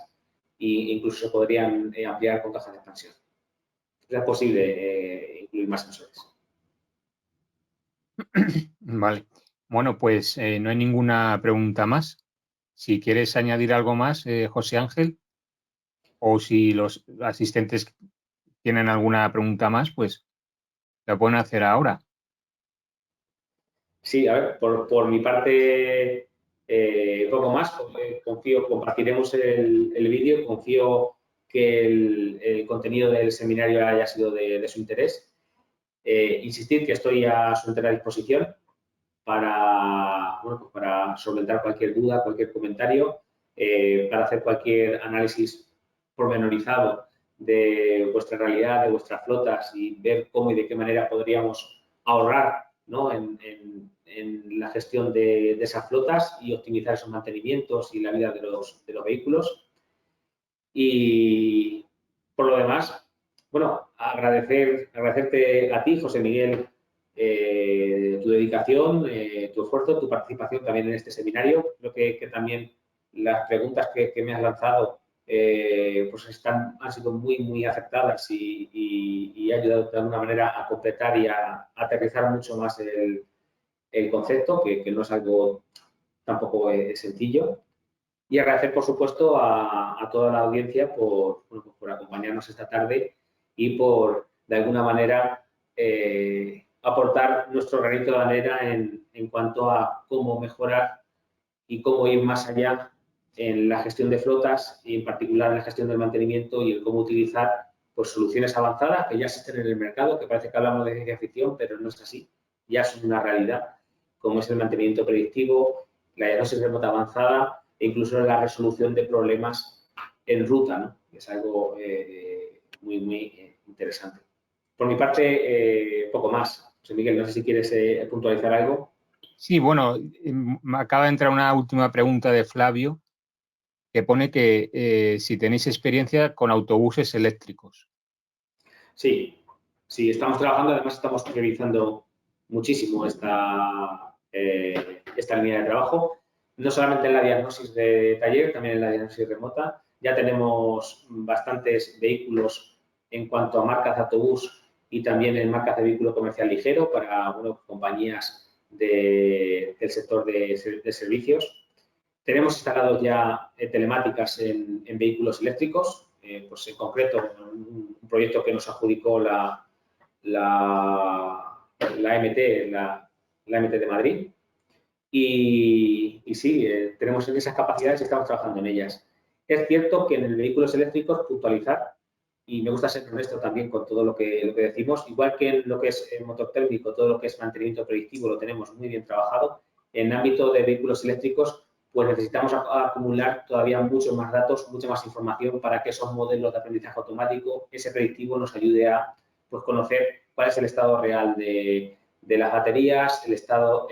e incluso se podrían ampliar con cajas de expansión. Es posible incluir más sensores. Vale. Bueno, pues no hay ninguna pregunta más. Si quieres añadir algo más, José Ángel, o si los asistentes tienen alguna pregunta más, pues la pueden hacer ahora. Sí, a ver, por mi parte, poco más. Confío, compartiremos el vídeo. Confío que el contenido del seminario haya sido de su interés. Insistir que estoy a su entera disposición para, bueno, pues para solventar cualquier duda, cualquier comentario, para hacer cualquier análisis pormenorizado de vuestra realidad, de vuestras flotas y ver cómo y de qué manera podríamos ahorrar, ¿no? en la gestión de esas flotas y optimizar esos mantenimientos y la vida de los vehículos. Y por lo demás, bueno, agradecerte a ti, José Miguel, tu dedicación, tu esfuerzo, tu participación también en este seminario. Creo que también las preguntas que me has lanzado pues han sido muy, muy acertadas y ha ayudado de alguna manera a completar y a aterrizar mucho más el concepto, que no es algo tampoco sencillo. Y agradecer, por supuesto, a toda la audiencia por acompañarnos esta tarde y por, de alguna manera, aportar nuestro granito de arena en cuanto a cómo mejorar y cómo ir más allá en la gestión de flotas y, en particular, en la gestión del mantenimiento y el cómo utilizar pues, soluciones avanzadas que ya existen en el mercado, que parece que hablamos de ciencia ficción, pero no es así, ya son una realidad como es el mantenimiento predictivo, la diagnosis remota avanzada e incluso la resolución de problemas en ruta, ¿no? Es algo muy interesante. Por mi parte, poco más. José Miguel, no sé si quieres puntualizar algo. Sí, bueno, me acaba de entrar una última pregunta de Flavio, que pone que si tenéis experiencia con autobuses eléctricos. Sí, sí, estamos trabajando, además estamos priorizando muchísimo esta línea de trabajo, no solamente en la diagnosis de taller, también en la diagnosis remota. Ya tenemos bastantes vehículos en cuanto a marcas de autobús y también en marcas de vehículo comercial ligero para compañías del sector de servicios. Tenemos instalados ya telemáticas en vehículos eléctricos, pues en concreto un proyecto que nos adjudicó la MT, la MT de Madrid. Y sí, tenemos esas capacidades y estamos trabajando en ellas. Es cierto que en el vehículos eléctricos puntualizar, y me gusta ser honesto también con todo lo que decimos, igual que en lo que es motor térmico, todo lo que es mantenimiento predictivo lo tenemos muy bien trabajado, en el ámbito de vehículos eléctricos pues necesitamos acumular todavía muchos más datos, mucha más información para que esos modelos de aprendizaje automático, ese predictivo, nos ayude a pues, conocer cuál es el estado real de las baterías, el estado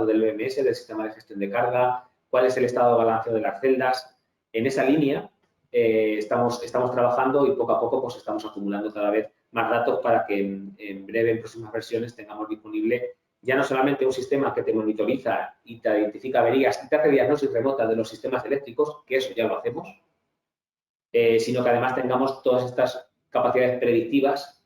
del BMS, del sistema de gestión de carga, cuál es el estado de balanceo de las celdas. En esa línea estamos trabajando y poco a poco pues, estamos acumulando cada vez más datos para que en breve, en próximas versiones, tengamos disponible ya no solamente un sistema que te monitoriza y te identifica averías y te hace diagnosis remota de los sistemas eléctricos, que eso ya lo hacemos, sino que además tengamos todas estas capacidades predictivas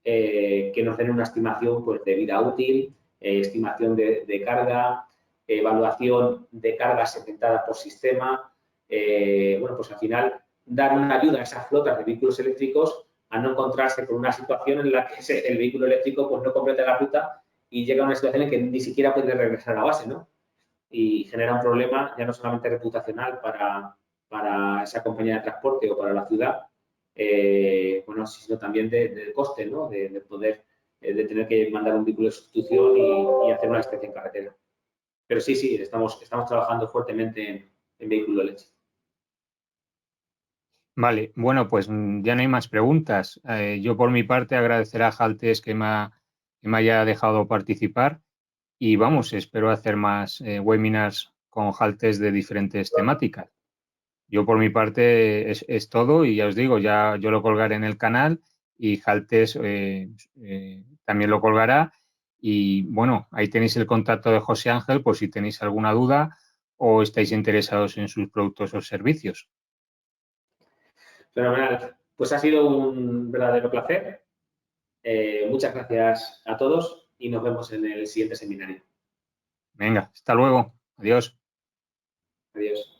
que nos den una estimación pues, de vida útil, estimación de carga, evaluación de cargas segmentadas por sistema. Bueno, pues al final dar una ayuda a esas flotas de vehículos eléctricos a no encontrarse con una situación en la que el vehículo eléctrico pues, no completa la ruta y llega a una situación en que ni siquiera puede regresar a la base, ¿no? Y genera un problema ya no solamente reputacional para esa compañía de transporte o para la ciudad, bueno, sino también de coste, ¿no? De poder, de tener que mandar un vehículo de sustitución y hacer una especie en carretera. Pero sí, estamos trabajando fuertemente en vehículo eléctrico. Vale, bueno, pues ya no hay más preguntas. Yo por mi parte agradecer a Jaltes que me haya dejado participar y vamos, espero hacer más webinars con Jaltes de diferentes temáticas. Yo por mi parte es todo y ya os digo, ya yo lo colgaré en el canal y Jaltes también lo colgará. Y bueno, ahí tenéis el contacto de José Ángel por si tenéis alguna duda o estáis interesados en sus productos o servicios. Fenomenal. Pues ha sido un verdadero placer. Muchas gracias a todos y nos vemos en el siguiente seminario. Venga, hasta luego. Adiós. Adiós.